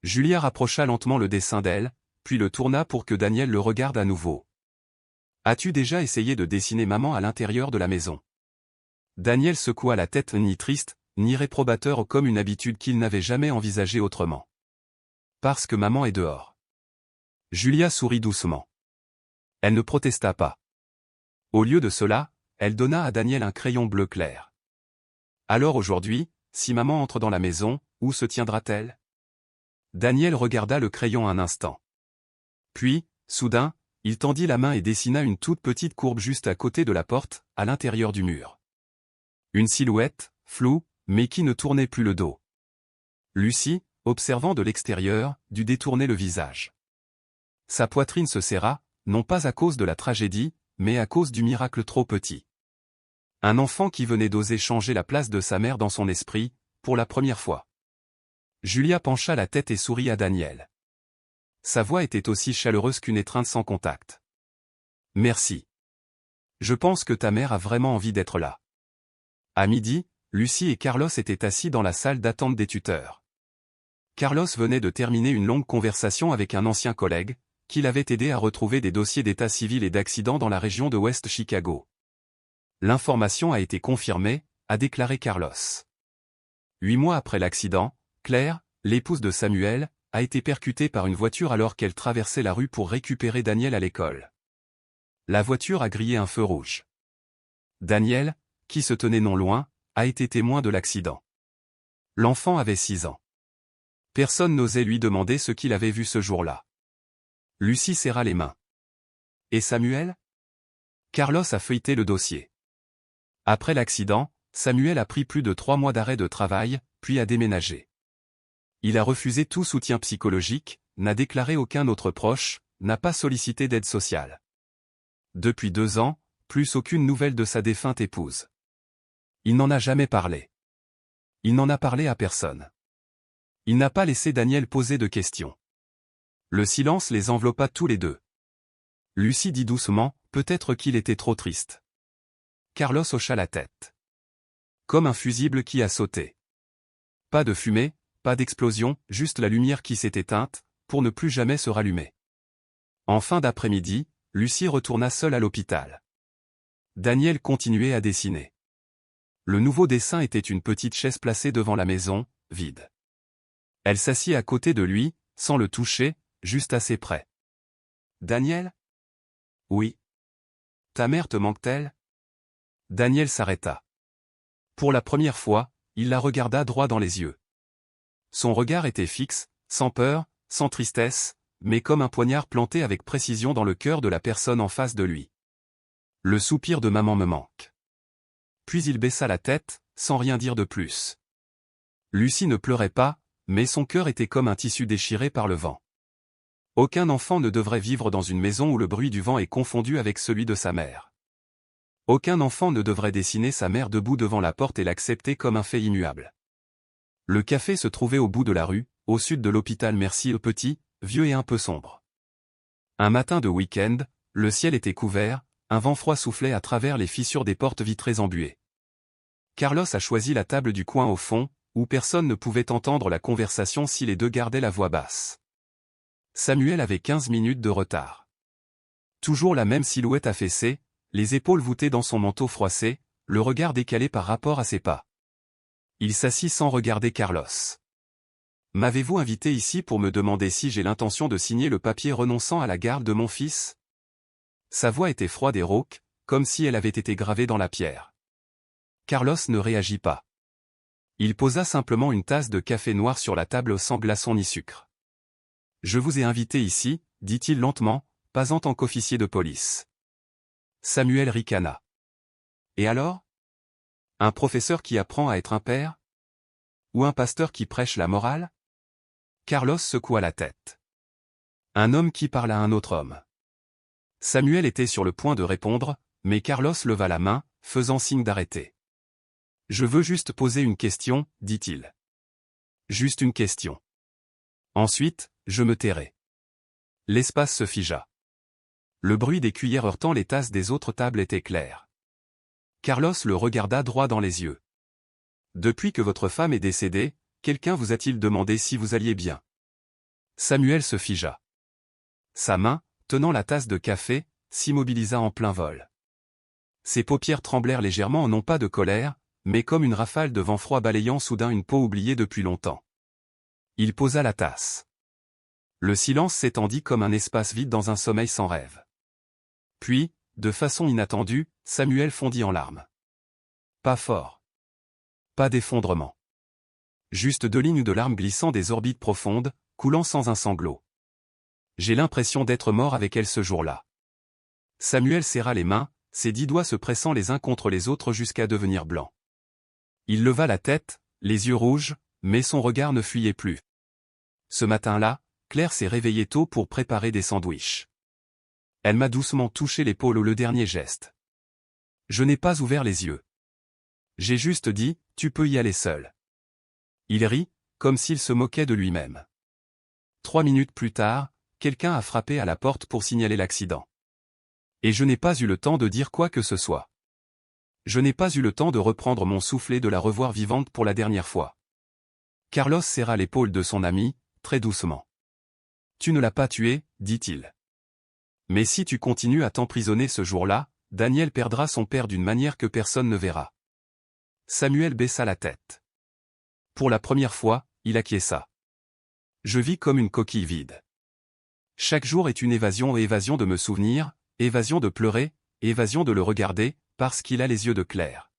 Julia rapprocha lentement le dessin d'elle, puis le tourna pour que Daniel le regarde à nouveau. « As-tu déjà essayé de dessiner maman à l'intérieur de la maison ?» Daniel secoua la tête ni triste, ni réprobateur comme une habitude qu'il n'avait jamais envisagée autrement. « Parce que maman est dehors. » Julia sourit doucement. Elle ne protesta pas. Au lieu de cela, elle donna à Daniel un crayon bleu clair. « Alors aujourd'hui, si maman entre dans la maison, où se tiendra-t-elle » Daniel regarda le crayon un instant. Puis, soudain, il tendit la main et dessina une toute petite courbe juste à côté de la porte, à l'intérieur du mur. Une silhouette, floue, mais qui ne tournait plus le dos. Lucie, observant de l'extérieur, dut détourner le visage. Sa poitrine se serra, non pas à cause de la tragédie, mais à cause du miracle trop petit. Un enfant qui venait d'oser changer la place de sa mère dans son esprit, pour la première fois. Julia pencha la tête et sourit à Daniel. Sa voix était aussi chaleureuse qu'une étreinte sans contact. « Merci. Je pense que ta mère a vraiment envie d'être là. » À midi, Lucie et Carlos étaient assis dans la salle d'attente des tuteurs. Carlos venait de terminer une longue conversation avec un ancien collègue, qui l'avait aidé à retrouver des dossiers d'état civil et d'accidents dans la région de West Chicago. L'information a été confirmée, a déclaré Carlos. 8 mois après l'accident, Claire, l'épouse de Samuel, a été percutée par une voiture alors qu'elle traversait la rue pour récupérer Daniel à l'école. La voiture a grillé un feu rouge. Daniel, qui se tenait non loin, a été témoin de l'accident. L'enfant avait 6 ans. Personne n'osait lui demander ce qu'il avait vu ce jour-là. Lucie serra les mains. Et Samuel? Carlos a feuilleté le dossier. Après l'accident, Samuel a pris plus de 3 mois d'arrêt de travail, puis a déménagé. Il a refusé tout soutien psychologique, n'a déclaré aucun autre proche, n'a pas sollicité d'aide sociale. Depuis 2 ans, plus aucune nouvelle de sa défunte épouse. Il n'en a jamais parlé. Il n'en a parlé à personne. Il n'a pas laissé Daniel poser de questions. Le silence les enveloppa tous les deux. Lucie dit doucement, peut-être qu'il était trop triste. Carlos hocha la tête. Comme un fusible qui a sauté. Pas de fumée, pas d'explosion, juste la lumière qui s'est éteinte, pour ne plus jamais se rallumer. En fin d'après-midi, Lucie retourna seule à l'hôpital. Daniel continuait à dessiner. Le nouveau dessin était une petite chaise placée devant la maison, vide. Elle s'assit à côté de lui, sans le toucher, juste assez près. « Daniel ? » ?»« Oui. »« Ta mère te manque-t-elle ?» Daniel s'arrêta. Pour la première fois, il la regarda droit dans les yeux. Son regard était fixe, sans peur, sans tristesse, mais comme un poignard planté avec précision dans le cœur de la personne en face de lui. « Le soupir de maman me manque. » Puis il baissa la tête, sans rien dire de plus. Lucie ne pleurait pas, mais son cœur était comme un tissu déchiré par le vent. Aucun enfant ne devrait vivre dans une maison où le bruit du vent est confondu avec celui de sa mère. Aucun enfant ne devrait dessiner sa mère debout devant la porte et l'accepter comme un fait immuable. Le café se trouvait au bout de la rue, au sud de l'hôpital Mercy, petit, vieux et un peu sombre. Un matin de week-end, le ciel était couvert, un vent froid soufflait à travers les fissures des portes vitrées embuées. Carlos a choisi la table du coin au fond, où personne ne pouvait entendre la conversation si les deux gardaient la voix basse. Samuel avait 15 minutes de retard. Toujours la même silhouette affaissée, les épaules voûtées dans son manteau froissé, le regard décalé par rapport à ses pas. Il s'assit sans regarder Carlos. « M'avez-vous invité ici pour me demander si j'ai l'intention de signer le papier renonçant à la garde de mon fils ?» Sa voix était froide et rauque, comme si elle avait été gravée dans la pierre. Carlos ne réagit pas. Il posa simplement une tasse de café noir sur la table sans glaçons ni sucre. « Je vous ai invité ici, » dit-il lentement, pas en tant qu'officier de police. Samuel ricana. « Et alors ? Un professeur qui apprend à être un père ? Ou un pasteur qui prêche la morale ? » Carlos secoua la tête. « Un homme qui parle à un autre homme. » Samuel était sur le point de répondre, mais Carlos leva la main, faisant signe d'arrêter. « Je veux juste poser une question, » dit-il. « Juste une question. Ensuite, je me tairai. » L'espace se figea. Le bruit des cuillères heurtant les tasses des autres tables était clair. Carlos le regarda droit dans les yeux. « Depuis que votre femme est décédée, quelqu'un vous a-t-il demandé si vous alliez bien ?» Samuel se figea. Sa main, tenant la tasse de café, s'immobilisa en plein vol. Ses paupières tremblèrent légèrement non pas de colère, mais comme une rafale de vent froid balayant soudain une peau oubliée depuis longtemps. Il posa la tasse. Le silence s'étendit comme un espace vide dans un sommeil sans rêve. Puis, de façon inattendue, Samuel fondit en larmes. Pas fort. Pas d'effondrement. Juste 2 lignes de larmes glissant des orbites profondes, coulant sans un sanglot. J'ai l'impression d'être mort avec elle ce jour-là. Samuel serra les mains, ses 10 doigts se pressant les uns contre les autres jusqu'à devenir blancs. Il leva la tête, les yeux rouges, mais son regard ne fuyait plus. Ce matin-là, Claire s'est réveillée tôt pour préparer des sandwichs. Elle m'a doucement touché l'épaule au le dernier geste. Je n'ai pas ouvert les yeux. J'ai juste dit, tu peux y aller seul. Il rit, comme s'il se moquait de lui-même. 3 minutes plus tard, quelqu'un a frappé à la porte pour signaler l'accident. Et je n'ai pas eu le temps de dire quoi que ce soit. Je n'ai pas eu le temps de reprendre mon souffle et de la revoir vivante pour la dernière fois. Carlos serra l'épaule de son ami, très doucement. Tu ne l'as pas tué, dit-il. Mais si tu continues à t'emprisonner ce jour-là, Daniel perdra son père d'une manière que personne ne verra. Samuel baissa la tête. Pour la première fois, il acquiesça. Je vis comme une coquille vide. Chaque jour est une évasion et évasion de me souvenir, évasion de pleurer, évasion de le regarder, parce qu'il a les yeux de Claire.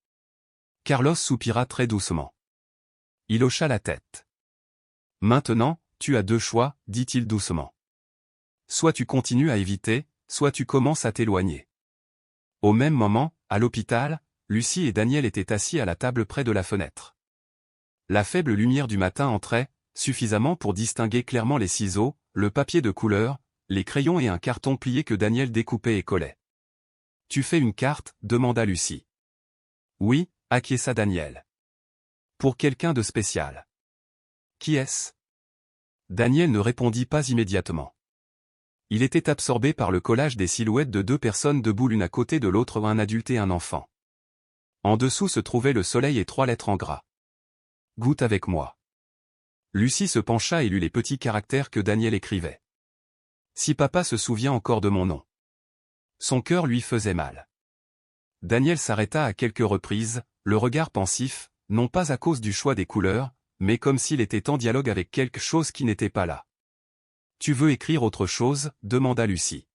Carlos soupira très doucement. Il hocha la tête. Maintenant, tu as 2 choix, dit-il doucement. Soit tu continues à éviter, soit tu commences à t'éloigner. Au même moment, à l'hôpital, Lucie et Daniel étaient assis à la table près de la fenêtre. La faible lumière du matin entrait, suffisamment pour distinguer clairement les ciseaux, le papier de couleur, les crayons et un carton plié que Daniel découpait et collait. « Tu fais une carte ?» demanda Lucie. « Oui » acquiesça Daniel. « Pour quelqu'un de spécial. »« Qui est-ce » Daniel ne répondit pas immédiatement. Il était absorbé par le collage des silhouettes de 2 personnes debout l'une à côté de l'autre, un adulte et un enfant. En dessous se trouvait le soleil et 3 lettres en gras. « Goûte avec moi. » Lucie se pencha et lut les petits caractères que Daniel écrivait. « Si papa se souvient encore de mon nom. » Son cœur lui faisait mal. Daniel s'arrêta à quelques reprises, le regard pensif, non pas à cause du choix des couleurs, mais comme s'il était en dialogue avec quelque chose qui n'était pas là. « Tu veux écrire autre chose ?» demanda Lucie.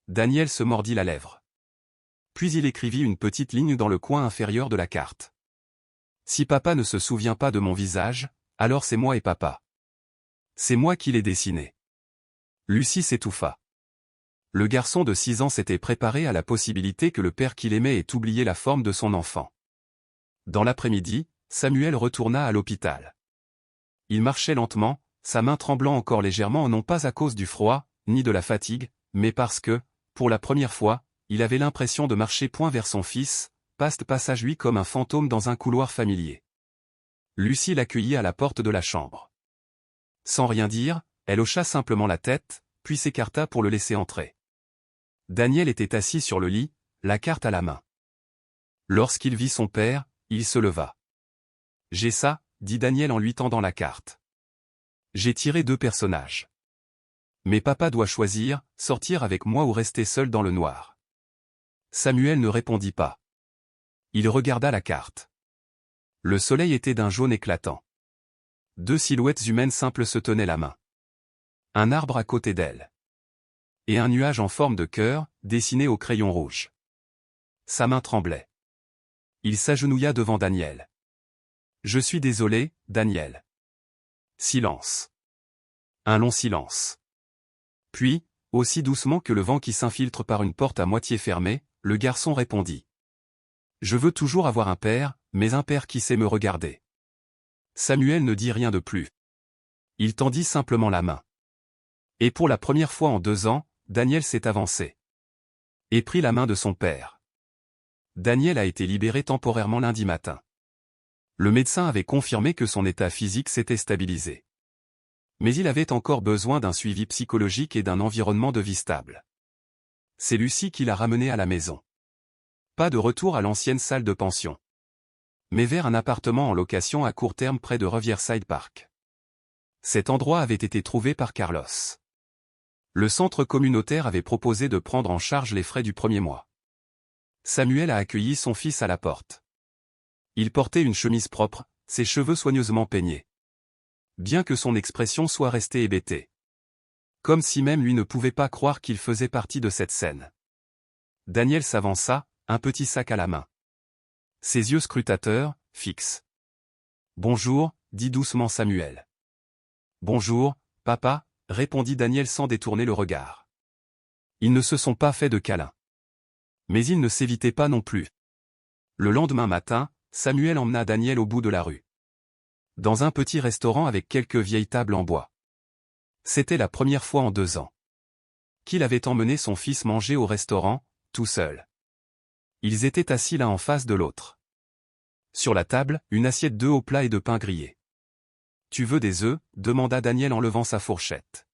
Daniel se mordit la lèvre. Puis il écrivit une petite ligne dans le coin inférieur de la carte. « Si papa ne se souvient pas de mon visage, alors c'est moi et papa. C'est moi qui l'ai dessiné. » Lucie s'étouffa. Le garçon de 6 ans s'était préparé à la possibilité que le père qu'il aimait ait oublié la forme de son enfant. Dans l'après-midi, Samuel retourna à l'hôpital. Il marchait lentement, sa main tremblant encore légèrement non pas à cause du froid, ni de la fatigue, mais parce que, pour la première fois, il avait l'impression de marcher point vers son fils, passage lui comme un fantôme dans un couloir familier. Lucie l'accueillit à la porte de la chambre. Sans rien dire, elle hocha simplement la tête, puis s'écarta pour le laisser entrer. Daniel était assis sur le lit, la carte à la main. Lorsqu'il vit son père, il se leva. « J'ai ça » dit Daniel en lui tendant la carte. « J'ai tiré 2 personnages. Mais papa doit choisir, sortir avec moi ou rester seul dans le noir. » Samuel ne répondit pas. Il regarda la carte. Le soleil était d'un jaune éclatant. 2 silhouettes humaines simples se tenaient la main. Un arbre à côté d'elle. Et un nuage en forme de cœur, dessiné au crayon rouge. Sa main tremblait. Il s'agenouilla devant Daniel. « Je suis désolé, Daniel. » Silence. Un long silence. Puis, aussi doucement que le vent qui s'infiltre par une porte à moitié fermée, le garçon répondit. « Je veux toujours avoir un père, mais un père qui sait me regarder. » Samuel ne dit rien de plus. Il tendit simplement la main. Et pour la première fois en 2 ans, Daniel s'est avancé. Et pris la main de son père. Daniel a été libéré temporairement lundi matin. Le médecin avait confirmé que son état physique s'était stabilisé. Mais il avait encore besoin d'un suivi psychologique et d'un environnement de vie stable. C'est Lucie qui l'a ramené à la maison. Pas de retour à l'ancienne salle de pension. Mais vers un appartement en location à court terme près de Riverside Park. Cet endroit avait été trouvé par Carlos. Le centre communautaire avait proposé de prendre en charge les frais du premier mois. Samuel a accueilli son fils à la porte. Il portait une chemise propre, ses cheveux soigneusement peignés. Bien que son expression soit restée hébétée. Comme si même lui ne pouvait pas croire qu'il faisait partie de cette scène. Daniel s'avança, un petit sac à la main. Ses yeux scrutateurs, fixes. « Bonjour » dit doucement Samuel. « Bonjour, papa » répondit Daniel sans détourner le regard. Ils ne se sont pas fait de câlins. Mais ils ne s'évitaient pas non plus. Le lendemain matin, Samuel emmena Daniel au bout de la rue. Dans un petit restaurant avec quelques vieilles tables en bois. C'était la première fois en 2 ans qu'il avait emmené son fils manger au restaurant, tout seul. Ils étaient assis l'un en face de l'autre. Sur la table, une assiette d'œufs au plat et de pain grillé. « Tu veux des œufs » demanda Daniel en levant sa fourchette.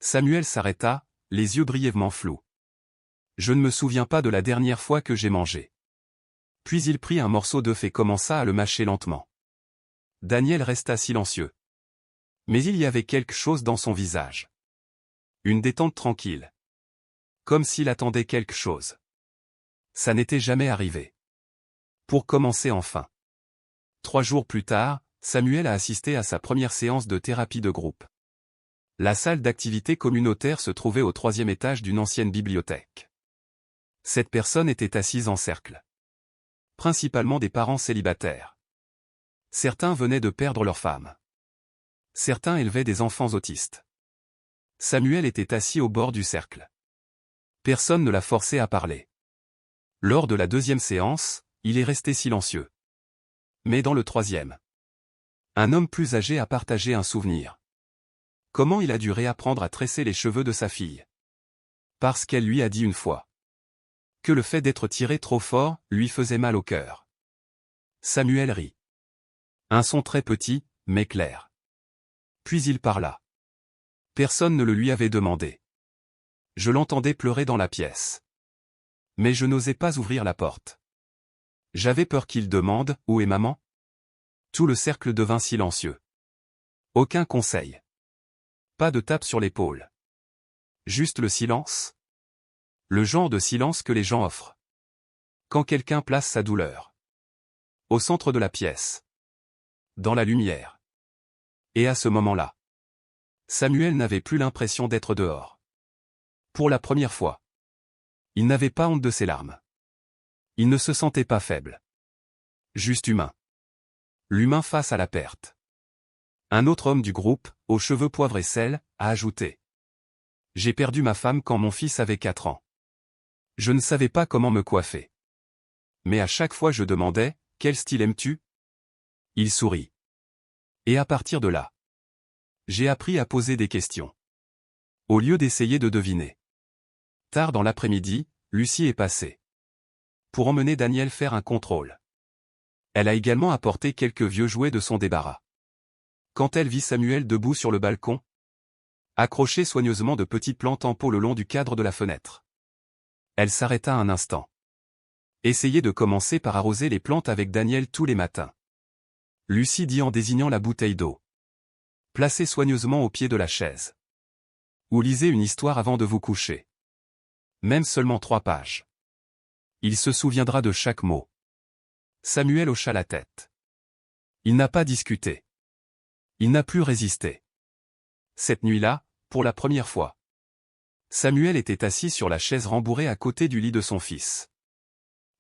Samuel s'arrêta, les yeux brièvement flous. « Je ne me souviens pas de la dernière fois que j'ai mangé. » Puis il prit un morceau d'œuf et commença à le mâcher lentement. Daniel resta silencieux. Mais il y avait quelque chose dans son visage. Une détente tranquille. Comme s'il attendait quelque chose. Ça n'était jamais arrivé. Pour commencer enfin. 3 jours plus tard, Samuel a assisté à sa première séance de thérapie de groupe. La salle d'activité communautaire se trouvait au 3e étage d'une ancienne bibliothèque. Cette personne était assise en cercle. Principalement des parents célibataires. Certains venaient de perdre leur femme. Certains élevaient des enfants autistes. Samuel était assis au bord du cercle. Personne ne l'a forcé à parler. Lors de la 2e séance, il est resté silencieux. Mais dans le 3e, un homme plus âgé a partagé un souvenir. Comment il a dû réapprendre à tresser les cheveux de sa fille. Parce qu'elle lui a dit une fois que le fait d'être tiré trop fort lui faisait mal au cœur. Samuel rit. Un son très petit, mais clair. Puis il parla. Personne ne le lui avait demandé. Je l'entendais pleurer dans la pièce. Mais je n'osais pas ouvrir la porte. J'avais peur qu'il demande « Où est maman ?» Tout le cercle devint silencieux. Aucun conseil. Pas de tape sur l'épaule. Juste le silence. Le genre de silence que les gens offrent. Quand quelqu'un place sa douleur. Au centre de la pièce. Dans la lumière. Et à ce moment-là, Samuel n'avait plus l'impression d'être dehors. Pour la première fois. Il n'avait pas honte de ses larmes. Il ne se sentait pas faible. Juste humain. L'humain face à la perte. Un autre homme du groupe, aux cheveux poivre et sel, a ajouté. J'ai perdu ma femme quand mon fils avait 4 ans. Je ne savais pas comment me coiffer. Mais à chaque fois je demandais, quel style aimes-tu? Il sourit. Et à partir de là, j'ai appris à poser des questions. Au lieu d'essayer de deviner. Tard dans l'après-midi, Lucie est passée. Pour emmener Daniel faire un contrôle. Elle a également apporté quelques vieux jouets de son débarras. Quand elle vit Samuel debout sur le balcon, accroché soigneusement de petites plantes en pot le long du cadre de la fenêtre. Elle s'arrêta un instant. Essayez de commencer par arroser les plantes avec Daniel tous les matins. Lucie dit en désignant la bouteille d'eau. Placez soigneusement au pied de la chaise. Ou lisez une histoire avant de vous coucher. Même seulement 3 pages. Il se souviendra de chaque mot. Samuel hocha la tête. Il n'a pas discuté. Il n'a plus résisté. Cette nuit-là, pour la première fois, Samuel était assis sur la chaise rembourrée à côté du lit de son fils.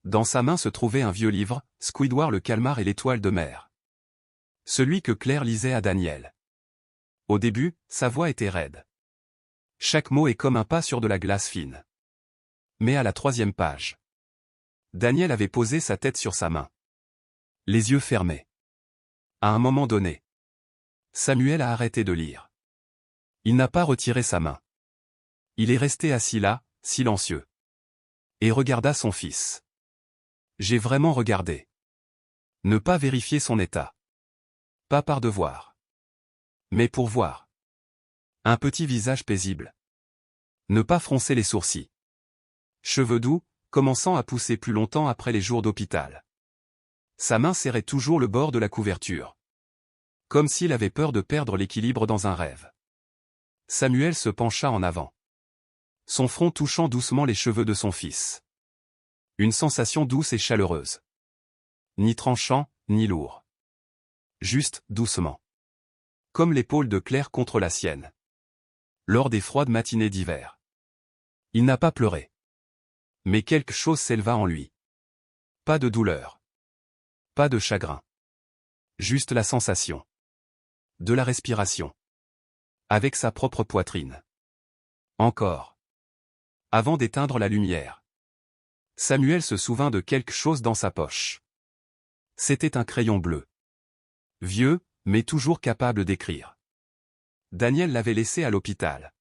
Dans sa main se trouvait un vieux livre, Squidward le calmar et l'étoile de mer. Celui que Claire lisait à Daniel. Au début, sa voix était raide. Chaque mot est comme un pas sur de la glace fine. Mais à la 3e page, Daniel avait posé sa tête sur sa main. Les yeux fermés. À un moment donné, Samuel a arrêté de lire. Il n'a pas retiré sa main. Il est resté assis là, silencieux. Et regarda son fils. J'ai vraiment regardé. Ne pas vérifier son état. Pas par devoir. Mais pour voir. Un petit visage paisible. Ne pas froncer les sourcils. Cheveux doux, commençant à pousser plus longtemps après les jours d'hôpital. Sa main serrait toujours le bord de la couverture. Comme s'il avait peur de perdre l'équilibre dans un rêve. Samuel se pencha en avant. Son front touchant doucement les cheveux de son fils. Une sensation douce et chaleureuse. Ni tranchant, ni lourd. Juste, doucement. Comme l'épaule de Claire contre la sienne. Lors des froides matinées d'hiver. Il n'a pas pleuré. Mais quelque chose s'éleva en lui. Pas de douleur. Pas de chagrin. Juste la sensation. De la respiration. Avec sa propre poitrine. Encore. Avant d'éteindre la lumière. Samuel se souvint de quelque chose dans sa poche. C'était un crayon bleu. Vieux, mais toujours capable d'écrire. Daniel l'avait laissé à l'hôpital.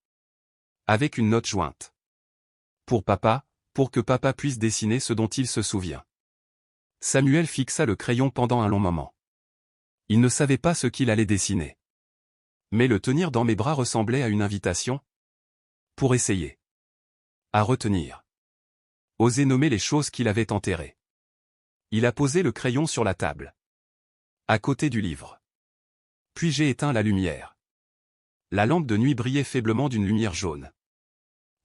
Avec une note jointe. Pour papa, pour que papa puisse dessiner ce dont il se souvient. Samuel fixa le crayon pendant un long moment. Il ne savait pas ce qu'il allait dessiner. Mais le tenir dans mes bras ressemblait à une invitation. Pour essayer. À retenir. Oser nommer les choses qu'il avait enterrées. Il a posé le crayon sur la table. À côté du livre. Puis j'ai éteint la lumière. La lampe de nuit brillait faiblement d'une lumière jaune.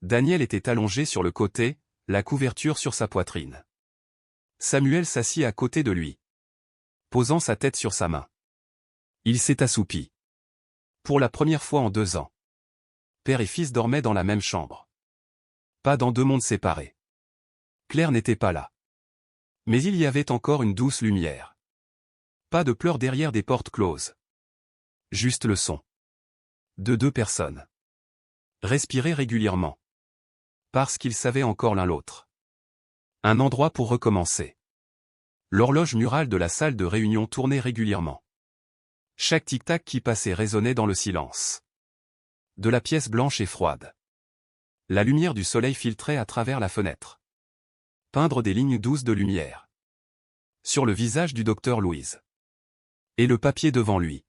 Daniel était allongé sur le côté, la couverture sur sa poitrine. Samuel s'assit à côté de lui. Posant sa tête sur sa main. Il s'est assoupi. Pour la première fois en 2 ans. Père et fils dormaient dans la même chambre. Pas dans 2 mondes séparés. Claire n'était pas là. Mais il y avait encore une douce lumière. Pas de pleurs derrière des portes closes. Juste le son. De 2 personnes. Respirer régulièrement. Parce qu'ils savaient encore l'un l'autre. Un endroit pour recommencer. L'horloge murale de la salle de réunion tournait régulièrement. Chaque tic-tac qui passait résonnait dans le silence. De la pièce blanche et froide. La lumière du soleil filtrait à travers la fenêtre. Peindre des lignes douces de lumière. Sur le visage du docteur Louise. Et le papier devant lui.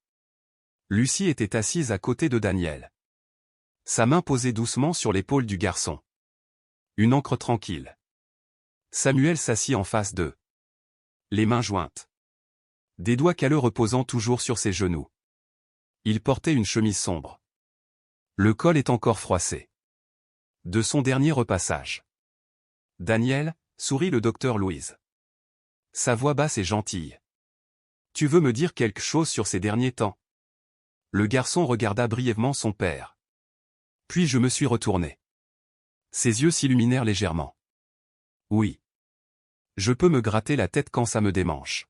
Lucie était assise à côté de Daniel. Sa main posée doucement sur l'épaule du garçon. Une encre tranquille. Samuel s'assit en face d'eux. Les mains jointes. Des doigts calleux reposant toujours sur ses genoux. Il portait une chemise sombre. Le col est encore froissé. De son dernier repassage. Daniel, sourit le docteur Louise. Sa voix basse et gentille. Tu veux me dire quelque chose sur ces derniers temps? Le garçon regarda brièvement son père. Puis je me suis retourné. Ses yeux s'illuminèrent légèrement. Oui. Je peux me gratter la tête quand ça me démange.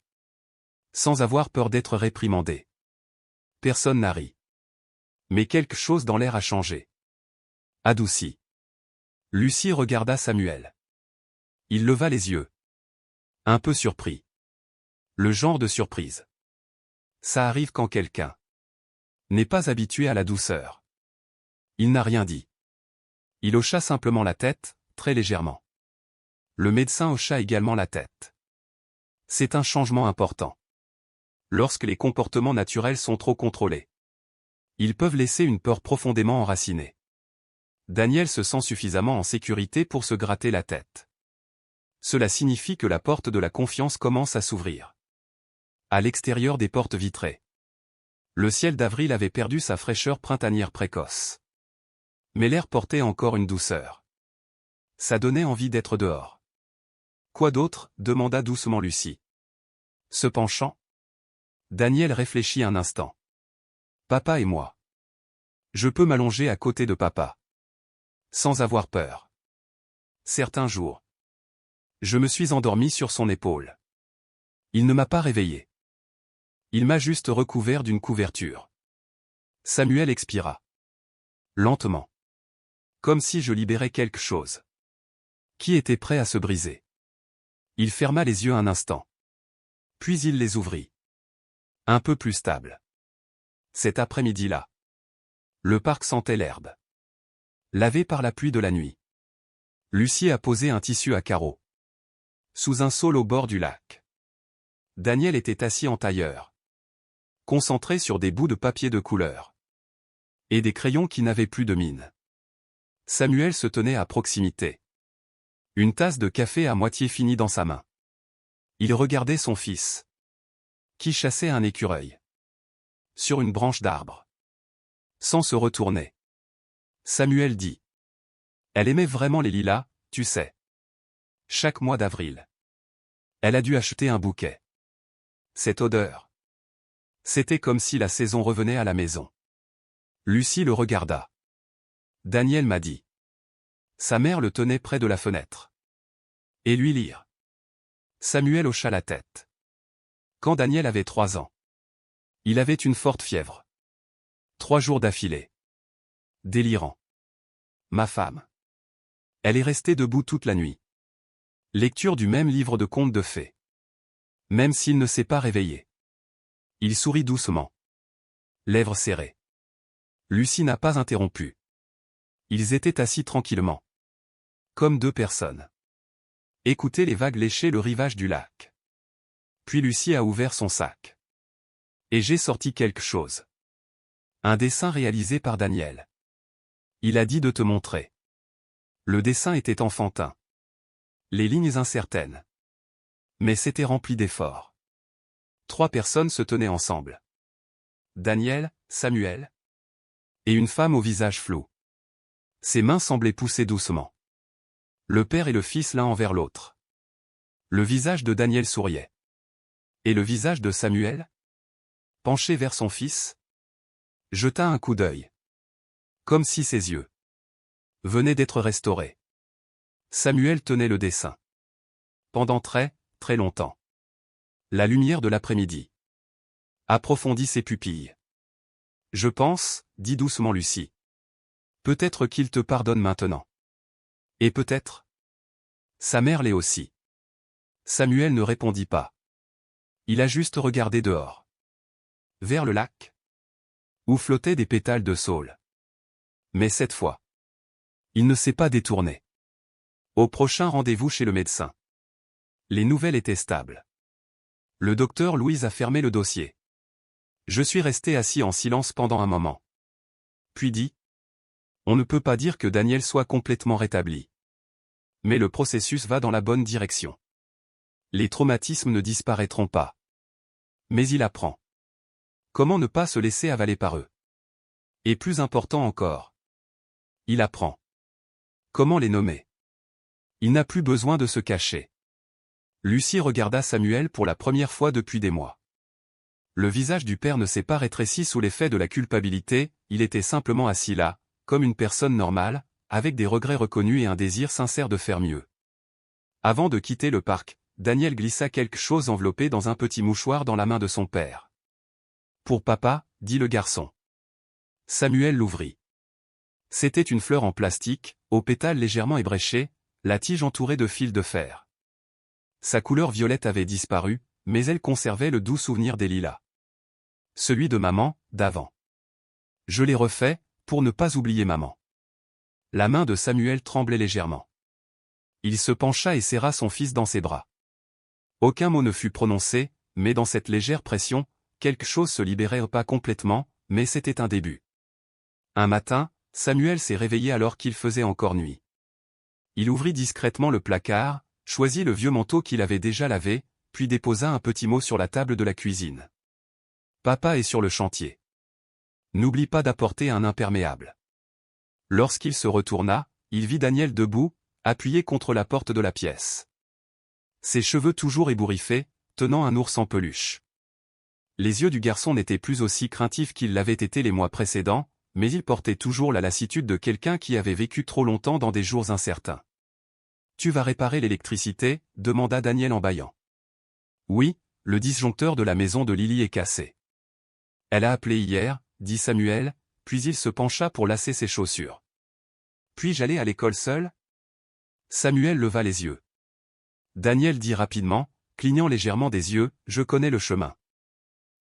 Sans avoir peur d'être réprimandé. Personne n'a ri. Mais quelque chose dans l'air a changé. Adouci. Lucie regarda Samuel. Il leva les yeux. Un peu surpris. Le genre de surprise. Ça arrive quand quelqu'un n'est pas habitué à la douceur. Il n'a rien dit. Il hocha simplement la tête, très légèrement. Le médecin hocha également la tête. C'est un changement important. Lorsque les comportements naturels sont trop contrôlés. Ils peuvent laisser une peur profondément enracinée. Daniel se sent suffisamment en sécurité pour se gratter la tête. Cela signifie que la porte de la confiance commence à s'ouvrir. À l'extérieur des portes vitrées. Le ciel d'avril avait perdu sa fraîcheur printanière précoce. Mais l'air portait encore une douceur. Ça donnait envie d'être dehors. Quoi d'autre? Demanda doucement Lucie. Se penchant. Daniel réfléchit un instant. Papa et moi. Je peux m'allonger à côté de papa. Sans avoir peur. Certains jours. Je me suis endormi sur son épaule. Il ne m'a pas réveillé. Il m'a juste recouvert d'une couverture. Samuel expira. Lentement. Comme si je libérais quelque chose. Qui était prêt à se briser. Il ferma les yeux un instant. Puis il les ouvrit. Un peu plus stable. Cet après-midi-là. Le parc sentait l'herbe. Lavé par la pluie de la nuit. Lucie a posé un tissu à carreaux. Sous un saule au bord du lac. Daniel était assis en tailleur. Concentré sur des bouts de papier de couleur. Et des crayons qui n'avaient plus de mine. Samuel se tenait à proximité. Une tasse de café à moitié finie dans sa main. Il regardait son fils. Qui chassait un écureuil. Sur une branche d'arbre. Sans se retourner. Samuel dit. Elle aimait vraiment les lilas, tu sais. Chaque mois d'avril. Elle a dû acheter un bouquet. Cette odeur. C'était comme si la saison revenait à la maison. Lucie le regarda. Daniel m'a dit. Sa mère le tenait près de la fenêtre. Et lui lire. Samuel hocha la tête. Quand Daniel avait 3 ans. Il avait une forte fièvre. 3 jours d'affilée. Délirant. Ma femme. Elle est restée debout toute la nuit. Lecture du même livre de contes de fées. Même s'il ne s'est pas réveillé. Il sourit doucement. Lèvres serrées. Lucie n'a pas interrompu. Ils étaient assis tranquillement. Comme deux personnes. Écoutez les vagues lécher le rivage du lac. Puis Lucie a ouvert son sac. Et j'ai sorti quelque chose. Un dessin réalisé par Daniel. Il a dit de te montrer. Le dessin était enfantin. Les lignes incertaines. Mais c'était rempli d'efforts. 3 personnes se tenaient ensemble. Daniel, Samuel. Et une femme au visage flou. Ses mains semblaient pousser doucement. Le père et le fils l'un envers l'autre. Le visage de Daniel souriait. Et le visage de Samuel, penché vers son fils, jeta un coup d'œil. Comme si ses yeux venaient d'être restaurés. Samuel tenait le dessin. Pendant très, très longtemps. La lumière de l'après-midi approfondit ses pupilles. Je pense, dit doucement Lucie. Peut-être qu'il te pardonne maintenant. Et peut-être. Sa mère l'est aussi. Samuel ne répondit pas. Il a juste regardé dehors. Vers le lac. Où flottaient des pétales de saule. Mais cette fois. Il ne s'est pas détourné. Au prochain rendez-vous chez le médecin. Les nouvelles étaient stables. Le docteur Louise a fermé le dossier. Je suis resté assis en silence pendant un moment. Puis dit. On ne peut pas dire que Daniel soit complètement rétabli. Mais le processus va dans la bonne direction. Les traumatismes ne disparaîtront pas. Mais il apprend. Comment ne pas se laisser avaler par eux? Et plus important encore. Il apprend. Comment les nommer? Il n'a plus besoin de se cacher. Lucie regarda Samuel pour la première fois depuis des mois. Le visage du père ne s'est pas rétréci sous l'effet de la culpabilité, il était simplement assis là, comme une personne normale, avec des regrets reconnus et un désir sincère de faire mieux. Avant de quitter le parc, Daniel glissa quelque chose enveloppé dans un petit mouchoir dans la main de son père. Pour papa, dit le garçon. Samuel l'ouvrit. C'était une fleur en plastique, aux pétales légèrement ébréchés, la tige entourée de fils de fer. Sa couleur violette avait disparu, mais elle conservait le doux souvenir des lilas. Celui de maman, d'avant. Je l'ai refait, pour ne pas oublier maman. La main de Samuel tremblait légèrement. Il se pencha et serra son fils dans ses bras. Aucun mot ne fut prononcé, mais dans cette légère pression, quelque chose se libérait pas complètement, mais c'était un début. Un matin, Samuel s'est réveillé alors qu'il faisait encore nuit. Il ouvrit discrètement le placard, choisit le vieux manteau qu'il avait déjà lavé, puis déposa un petit mot sur la table de la cuisine. Papa est sur le chantier. N'oublie pas d'apporter un imperméable. Lorsqu'il se retourna, il vit Daniel debout, appuyé contre la porte de la pièce. Ses cheveux toujours ébouriffés, tenant un ours en peluche. Les yeux du garçon n'étaient plus aussi craintifs qu'ils l'avaient été les mois précédents, mais il portait toujours la lassitude de quelqu'un qui avait vécu trop longtemps dans des jours incertains. « Tu vas réparer l'électricité » demanda Daniel en bâillant. « Oui, le disjoncteur de la maison de Lily est cassé. »« Elle a appelé hier, » dit Samuel, puis il se pencha pour lasser ses chaussures. « Puis-je aller à l'école seul ?» Samuel leva les yeux. Daniel dit rapidement, clignant légèrement des yeux, « Je connais le chemin.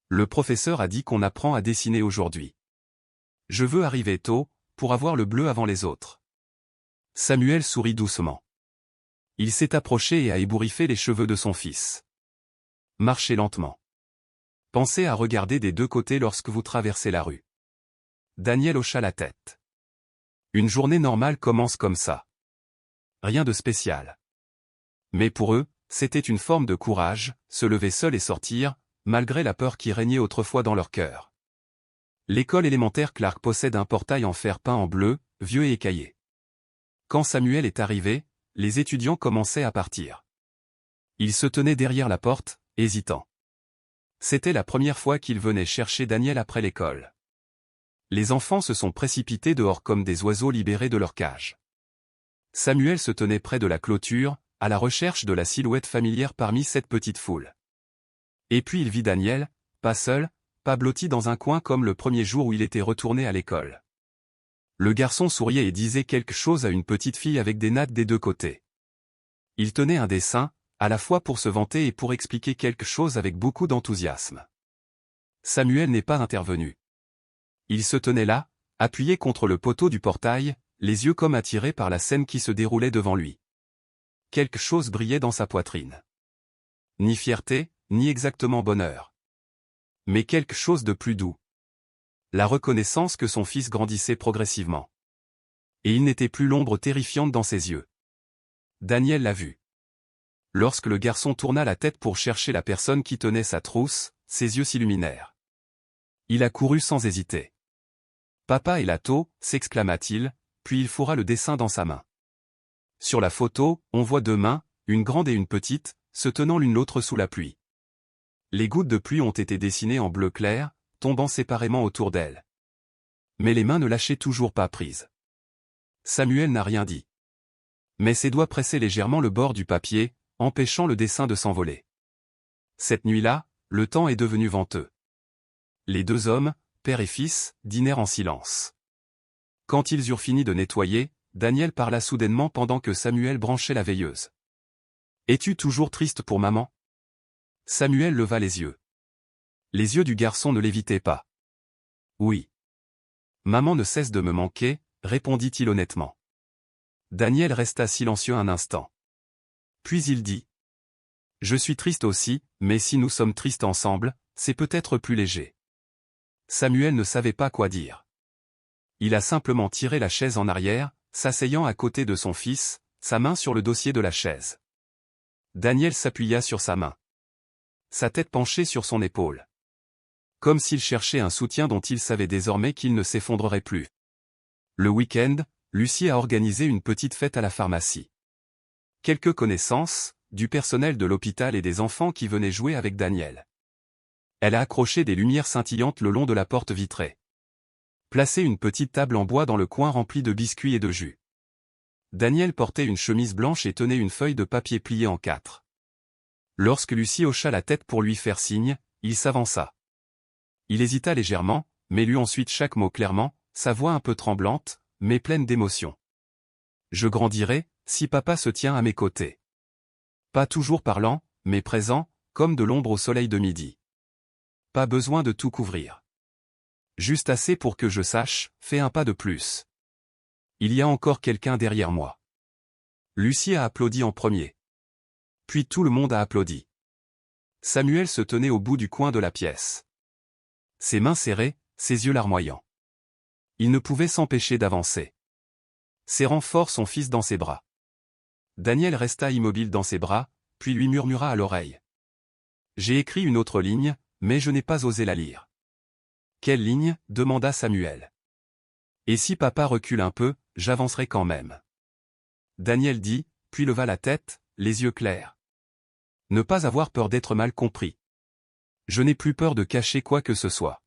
Le professeur a dit qu'on apprend à dessiner aujourd'hui. Je veux arriver tôt, pour avoir le bleu avant les autres. » Samuel sourit doucement. Il s'est approché et a ébouriffé les cheveux de son fils. « Marchez lentement. Pensez à regarder des deux côtés lorsque vous traversez la rue. » Daniel hocha la tête. Une journée normale commence comme ça. Rien de spécial. Mais pour eux, c'était une forme de courage, se lever seul et sortir, malgré la peur qui régnait autrefois dans leur cœur. L'école élémentaire Clark possède un portail en fer peint en bleu, vieux et écaillé. Quand Samuel est arrivé, les étudiants commençaient à partir. Il se tenait derrière la porte, hésitant. C'était la première fois qu'il venait chercher Daniel après l'école. Les enfants se sont précipités dehors comme des oiseaux libérés de leur cage. Samuel se tenait près de la clôture, à la recherche de la silhouette familière parmi cette petite foule. Et puis il vit Daniel, pas seul, pas blotti dans un coin comme le premier jour où il était retourné à l'école. Le garçon souriait et disait quelque chose à une petite fille avec des nattes des deux côtés. Il tenait un dessin, à la fois pour se vanter et pour expliquer quelque chose avec beaucoup d'enthousiasme. Samuel n'est pas intervenu. Il se tenait là, appuyé contre le poteau du portail, les yeux comme attirés par la scène qui se déroulait devant lui. Quelque chose brillait dans sa poitrine. Ni fierté, ni exactement bonheur. Mais quelque chose de plus doux. La reconnaissance que son fils grandissait progressivement. Et il n'était plus l'ombre terrifiante dans ses yeux. Daniel l'a vu. Lorsque le garçon tourna la tête pour chercher la personne qui tenait sa trousse, ses yeux s'illuminèrent. Il accourut sans hésiter. « Papa est là-tôt » s'exclama-t-il, puis il fourra le dessin dans sa main. Sur la photo, on voit deux mains, une grande et une petite, se tenant l'une l'autre sous la pluie. Les gouttes de pluie ont été dessinées en bleu clair, tombant séparément autour d'elles. Mais les mains ne lâchaient toujours pas prise. Samuel n'a rien dit. Mais ses doigts pressaient légèrement le bord du papier, empêchant le dessin de s'envoler. Cette nuit-là, le temps est devenu venteux. Les deux hommes, père et fils, dînèrent en silence. Quand ils eurent fini de nettoyer, Daniel parla soudainement pendant que Samuel branchait la veilleuse. « Es-tu toujours triste pour maman ?» Samuel leva les yeux. Les yeux du garçon ne l'évitaient pas. « Oui. Maman ne cesse de me manquer » répondit-il honnêtement. Daniel resta silencieux un instant. Puis il dit. « Je suis triste aussi, mais si nous sommes tristes ensemble, c'est peut-être plus léger. » Samuel ne savait pas quoi dire. Il a simplement tiré la chaise en arrière, s'asseyant à côté de son fils, sa main sur le dossier de la chaise. Daniel s'appuya sur sa main. Sa tête penchée sur son épaule. Comme s'il cherchait un soutien dont il savait désormais qu'il ne s'effondrerait plus. Le week-end, Lucie a organisé une petite fête à la pharmacie. Quelques connaissances, du personnel de l'hôpital et des enfants qui venaient jouer avec Daniel. Elle a accroché des lumières scintillantes le long de la porte vitrée. Placé une petite table en bois dans le coin remplie de biscuits et de jus. Daniel portait une chemise blanche et tenait une feuille de papier pliée en 4. Lorsque Lucie hocha la tête pour lui faire signe, il s'avança. Il hésita légèrement, mais lut ensuite chaque mot clairement, sa voix un peu tremblante, mais pleine d'émotion. « Je grandirai, si papa se tient à mes côtés. » Pas toujours parlant, mais présent, comme de l'ombre au soleil de midi. Pas besoin de tout couvrir. Juste assez pour que je sache, fais un pas de plus. Il y a encore quelqu'un derrière moi. Lucie a applaudi en premier. Puis tout le monde a applaudi. Samuel se tenait au bout du coin de la pièce. Ses mains serrées, ses yeux larmoyants. Il ne pouvait s'empêcher d'avancer. Serrant fort son fils dans ses bras. Daniel resta immobile dans ses bras, puis lui murmura à l'oreille. « J'ai écrit une autre ligne, mais je n'ai pas osé la lire. »« Quelle ligne ?» demanda Samuel. « Et si papa recule un peu, j'avancerai quand même. » Daniel dit, puis leva la tête, les yeux clairs. « Ne pas avoir peur d'être mal compris. Je n'ai plus peur de cacher quoi que ce soit. »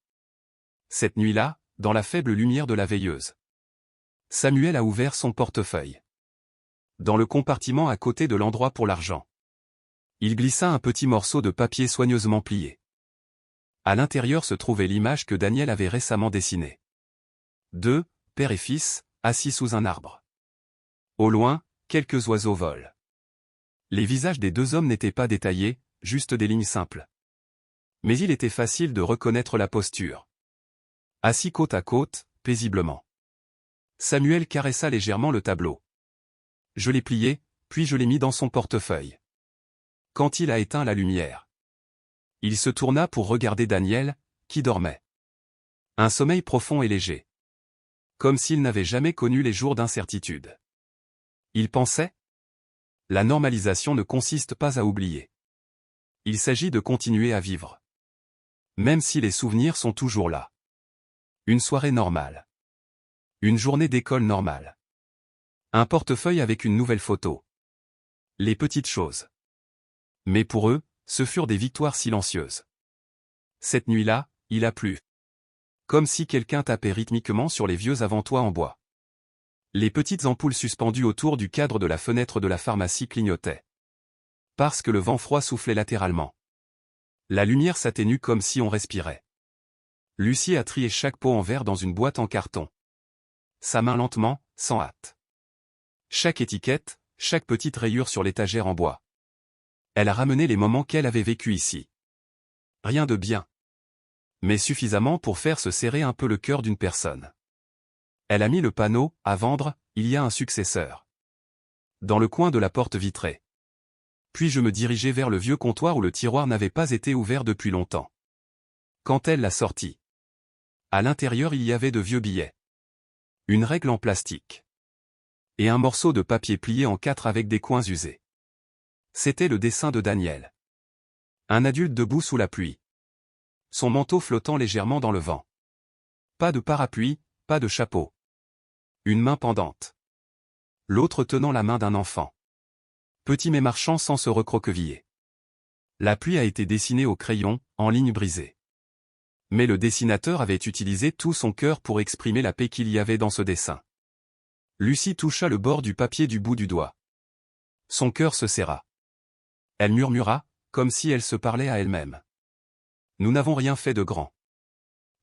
Cette nuit-là, dans la faible lumière de la veilleuse. Samuel a ouvert son portefeuille. Dans le compartiment à côté de l'endroit pour l'argent. Il glissa un petit morceau de papier soigneusement plié. À l'intérieur se trouvait l'image que Daniel avait récemment dessinée. Deux, père et fils, assis sous un arbre. Au loin, quelques oiseaux volent. Les visages des deux hommes n'étaient pas détaillés, juste des lignes simples. Mais il était facile de reconnaître la posture. Assis côte à côte, paisiblement. Samuel caressa légèrement le tableau. Je l'ai plié, puis je l'ai mis dans son portefeuille. Quand il a éteint la lumière, il se tourna pour regarder Daniel, qui dormait. Un sommeil profond et léger. Comme s'il n'avait jamais connu les jours d'incertitude. Il pensait ? La normalisation ne consiste pas à oublier. Il s'agit de continuer à vivre. Même si les souvenirs sont toujours là. Une soirée normale. Une journée d'école normale. Un portefeuille avec une nouvelle photo. Les petites choses. Mais pour eux, ce furent des victoires silencieuses. Cette nuit-là, il a plu. Comme si quelqu'un tapait rythmiquement sur les vieux avant-toits en bois. Les petites ampoules suspendues autour du cadre de la fenêtre de la pharmacie clignotaient. Parce que le vent froid soufflait latéralement. La lumière s'atténue comme si on respirait. Lucie a trié chaque pot en verre dans une boîte en carton. Sa main lentement, sans hâte. Chaque étiquette, chaque petite rayure sur l'étagère en bois. Elle a ramené les moments qu'elle avait vécus ici. Rien de bien. Mais suffisamment pour faire se serrer un peu le cœur d'une personne. Elle a mis le panneau « À vendre, il y a un successeur » dans le coin de la porte vitrée. Puis je me dirigeai vers le vieux comptoir où le tiroir n'avait pas été ouvert depuis longtemps. Quand elle l'a sorti, à l'intérieur il y avait de vieux billets. Une règle en plastique. Et un morceau de papier plié en 4 avec des coins usés. C'était le dessin de Daniel. Un adulte debout sous la pluie. Son manteau flottant légèrement dans le vent. Pas de parapluie, pas de chapeau. Une main pendante. L'autre tenant la main d'un enfant. Petit mais marchant sans se recroqueviller. La pluie a été dessinée au crayon, en lignes brisées. Mais le dessinateur avait utilisé tout son cœur pour exprimer la paix qu'il y avait dans ce dessin. Lucie toucha le bord du papier du bout du doigt. Son cœur se serra. Elle murmura, comme si elle se parlait à elle-même. Nous n'avons rien fait de grand.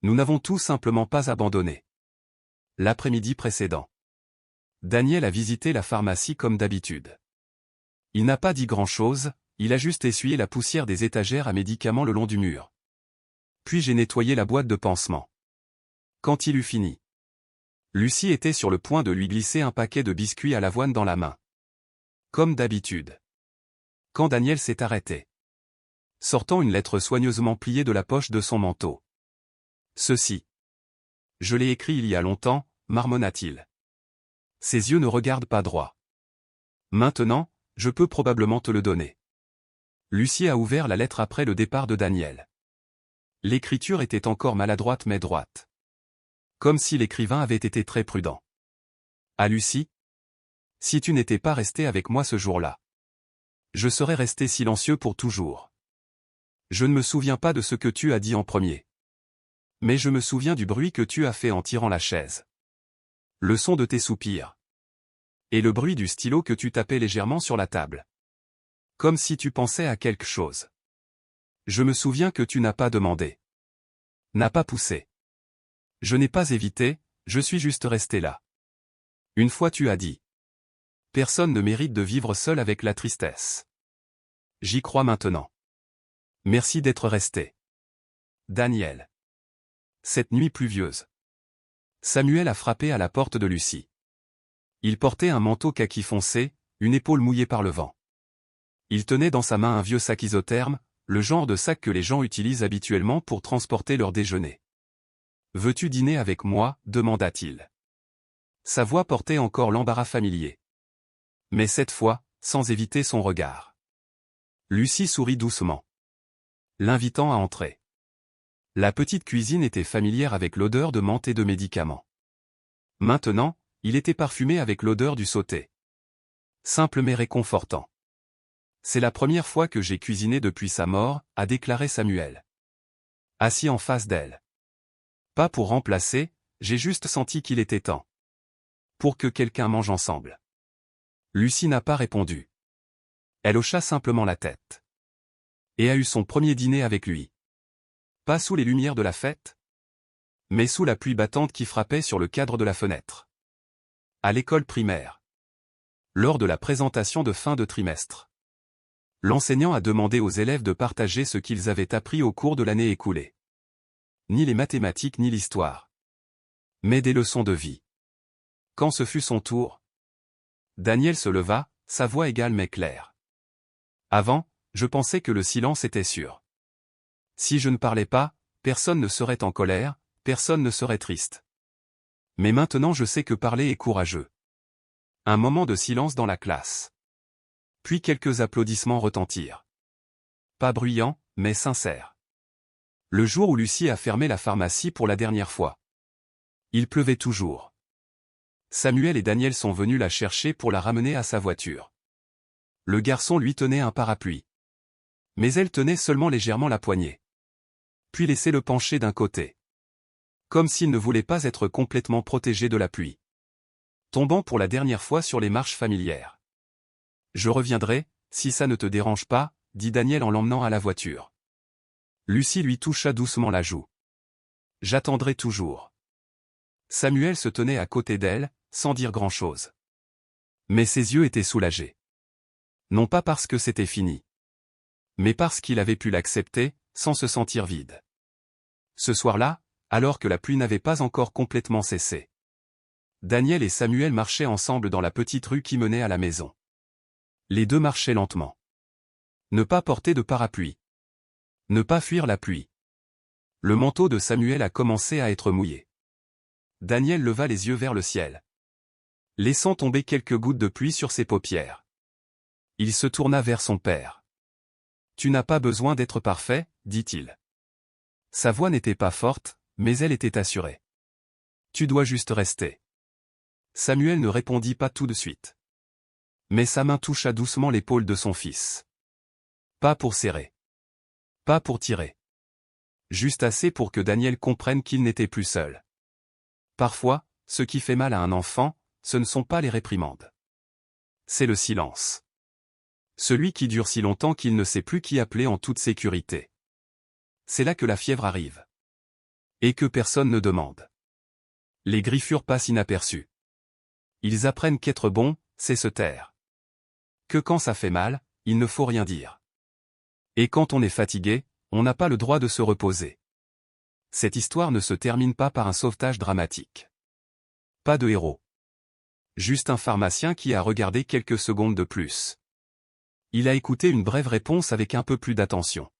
Nous n'avons tout simplement pas abandonné. L'après-midi précédent, Daniel a visité la pharmacie comme d'habitude. Il n'a pas dit grand-chose, il a juste essuyé la poussière des étagères à médicaments le long du mur. Puis j'ai nettoyé la boîte de pansement. Quand il eut fini, Lucie était sur le point de lui glisser un paquet de biscuits à l'avoine dans la main. Comme d'habitude. Quand Daniel s'est arrêté, sortant une lettre soigneusement pliée de la poche de son manteau. Ceci. Je l'ai écrit il y a longtemps, marmonna-t-il. Ses yeux ne regardent pas droit. Maintenant, je peux probablement te le donner. Lucie a ouvert la lettre après le départ de Daniel. L'écriture était encore maladroite mais droite. Comme si l'écrivain avait été très prudent. À Lucie. Si tu n'étais pas resté avec moi ce jour-là, je serais resté silencieux pour toujours. Je ne me souviens pas de ce que tu as dit en premier. Mais je me souviens du bruit que tu as fait en tirant la chaise. Le son de tes soupirs. Et le bruit du stylo que tu tapais légèrement sur la table. Comme si tu pensais à quelque chose. Je me souviens que tu n'as pas demandé. N'as pas poussé. Je n'ai pas évité, je suis juste resté là. Une fois tu as dit. Personne ne mérite de vivre seul avec la tristesse. J'y crois maintenant. Merci d'être resté. Daniel. Cette nuit pluvieuse. Samuel a frappé à la porte de Lucie. Il portait un manteau kaki foncé, une épaule mouillée par le vent. Il tenait dans sa main un vieux sac isotherme, le genre de sac que les gens utilisent habituellement pour transporter leur déjeuner. « Veux-tu dîner avec moi » demanda-t-il. Sa voix portait encore l'embarras familier. Mais cette fois, sans éviter son regard. Lucie sourit doucement, l'invitant à entrer. La petite cuisine était familière avec l'odeur de menthe et de médicaments. Maintenant, il était parfumé avec l'odeur du sauté. Simple mais réconfortant. C'est la première fois que j'ai cuisiné depuis sa mort, a déclaré Samuel. Assis en face d'elle. Pas pour remplacer, j'ai juste senti qu'il était temps. Pour que quelqu'un mange ensemble. Lucie n'a pas répondu. Elle hocha simplement la tête. Et a eu son premier dîner avec lui. Pas sous les lumières de la fête, mais sous la pluie battante qui frappait sur le cadre de la fenêtre. À l'école primaire. Lors de la présentation de fin de trimestre. L'enseignant a demandé aux élèves de partager ce qu'ils avaient appris au cours de l'année écoulée. Ni les mathématiques ni l'histoire. Mais des leçons de vie. Quand ce fut son tour, Daniel se leva, sa voix égale mais claire. Avant, je pensais que le silence était sûr. Si je ne parlais pas, personne ne serait en colère, personne ne serait triste. Mais maintenant je sais que parler est courageux. Un moment de silence dans la classe. Puis quelques applaudissements retentirent. Pas bruyants, mais sincères. Le jour où Lucie a fermé la pharmacie pour la dernière fois. Il pleuvait toujours. Samuel et Daniel sont venus la chercher pour la ramener à sa voiture. Le garçon lui tenait un parapluie. Mais elle tenait seulement légèrement la poignée. Puis laissait le pencher d'un côté. Comme s'il ne voulait pas être complètement protégé de la pluie. Tombant pour la dernière fois sur les marches familières. Je reviendrai, si ça ne te dérange pas, dit Daniel en l'emmenant à la voiture. Lucie lui toucha doucement la joue. J'attendrai toujours. Samuel se tenait à côté d'elle, sans dire grand-chose. Mais ses yeux étaient soulagés. Non pas parce que c'était fini. mais parce qu'il avait pu l'accepter, sans se sentir vide. Ce soir-là, alors que la pluie n'avait pas encore complètement cessé, Daniel et Samuel marchaient ensemble dans la petite rue qui menait à la maison. Les deux marchaient lentement. Ne pas porter de parapluie. Ne pas fuir la pluie. Le manteau de Samuel a commencé à être mouillé. Daniel leva les yeux vers le ciel, laissant tomber quelques gouttes de pluie sur ses paupières. Il se tourna vers son père. « Tu n'as pas besoin d'être parfait, dit-il. » Sa voix n'était pas forte, mais elle était assurée. « Tu dois juste rester. » Samuel ne répondit pas tout de suite. Mais sa main toucha doucement l'épaule de son fils. Pas pour serrer. Pas pour tirer. Juste assez pour que Daniel comprenne qu'il n'était plus seul. Parfois, ce qui fait mal à un enfant, ce ne sont pas les réprimandes. C'est le silence. Celui qui dure si longtemps qu'il ne sait plus qui appeler en toute sécurité. C'est là que la fièvre arrive. Et que personne ne demande. Les griffures passent inaperçues. Ils apprennent qu'être bon, c'est se taire. Que quand ça fait mal, il ne faut rien dire. Et quand on est fatigué, on n'a pas le droit de se reposer. Cette histoire ne se termine pas par un sauvetage dramatique. Pas de héros. Juste un pharmacien qui a regardé quelques secondes de plus. Il a écouté une brève réponse avec un peu plus d'attention.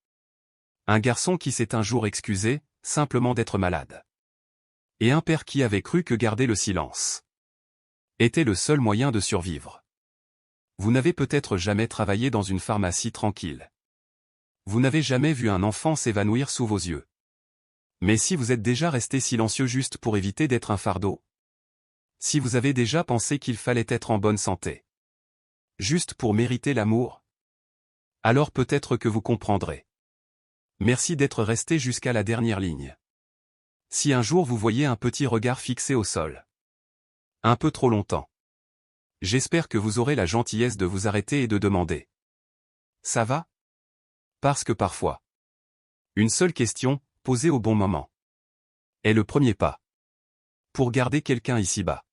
Un garçon qui s'est un jour excusé, simplement d'être malade. Et un père qui avait cru que garder le silence était le seul moyen de survivre. Vous n'avez peut-être jamais travaillé dans une pharmacie tranquille. Vous n'avez jamais vu un enfant s'évanouir sous vos yeux. Mais si vous êtes déjà resté silencieux juste pour éviter d'être un fardeau. Si vous avez déjà pensé qu'il fallait être en bonne santé. Juste pour mériter l'amour. Alors peut-être que vous comprendrez. Merci d'être resté jusqu'à la dernière ligne. Si un jour vous voyez un petit regard fixé au sol. Un peu trop longtemps. J'espère que vous aurez la gentillesse de vous arrêter et de demander. Ça va? Parce que parfois. Une seule question, posée au bon moment, est le premier pas. Pour garder quelqu'un ici-bas.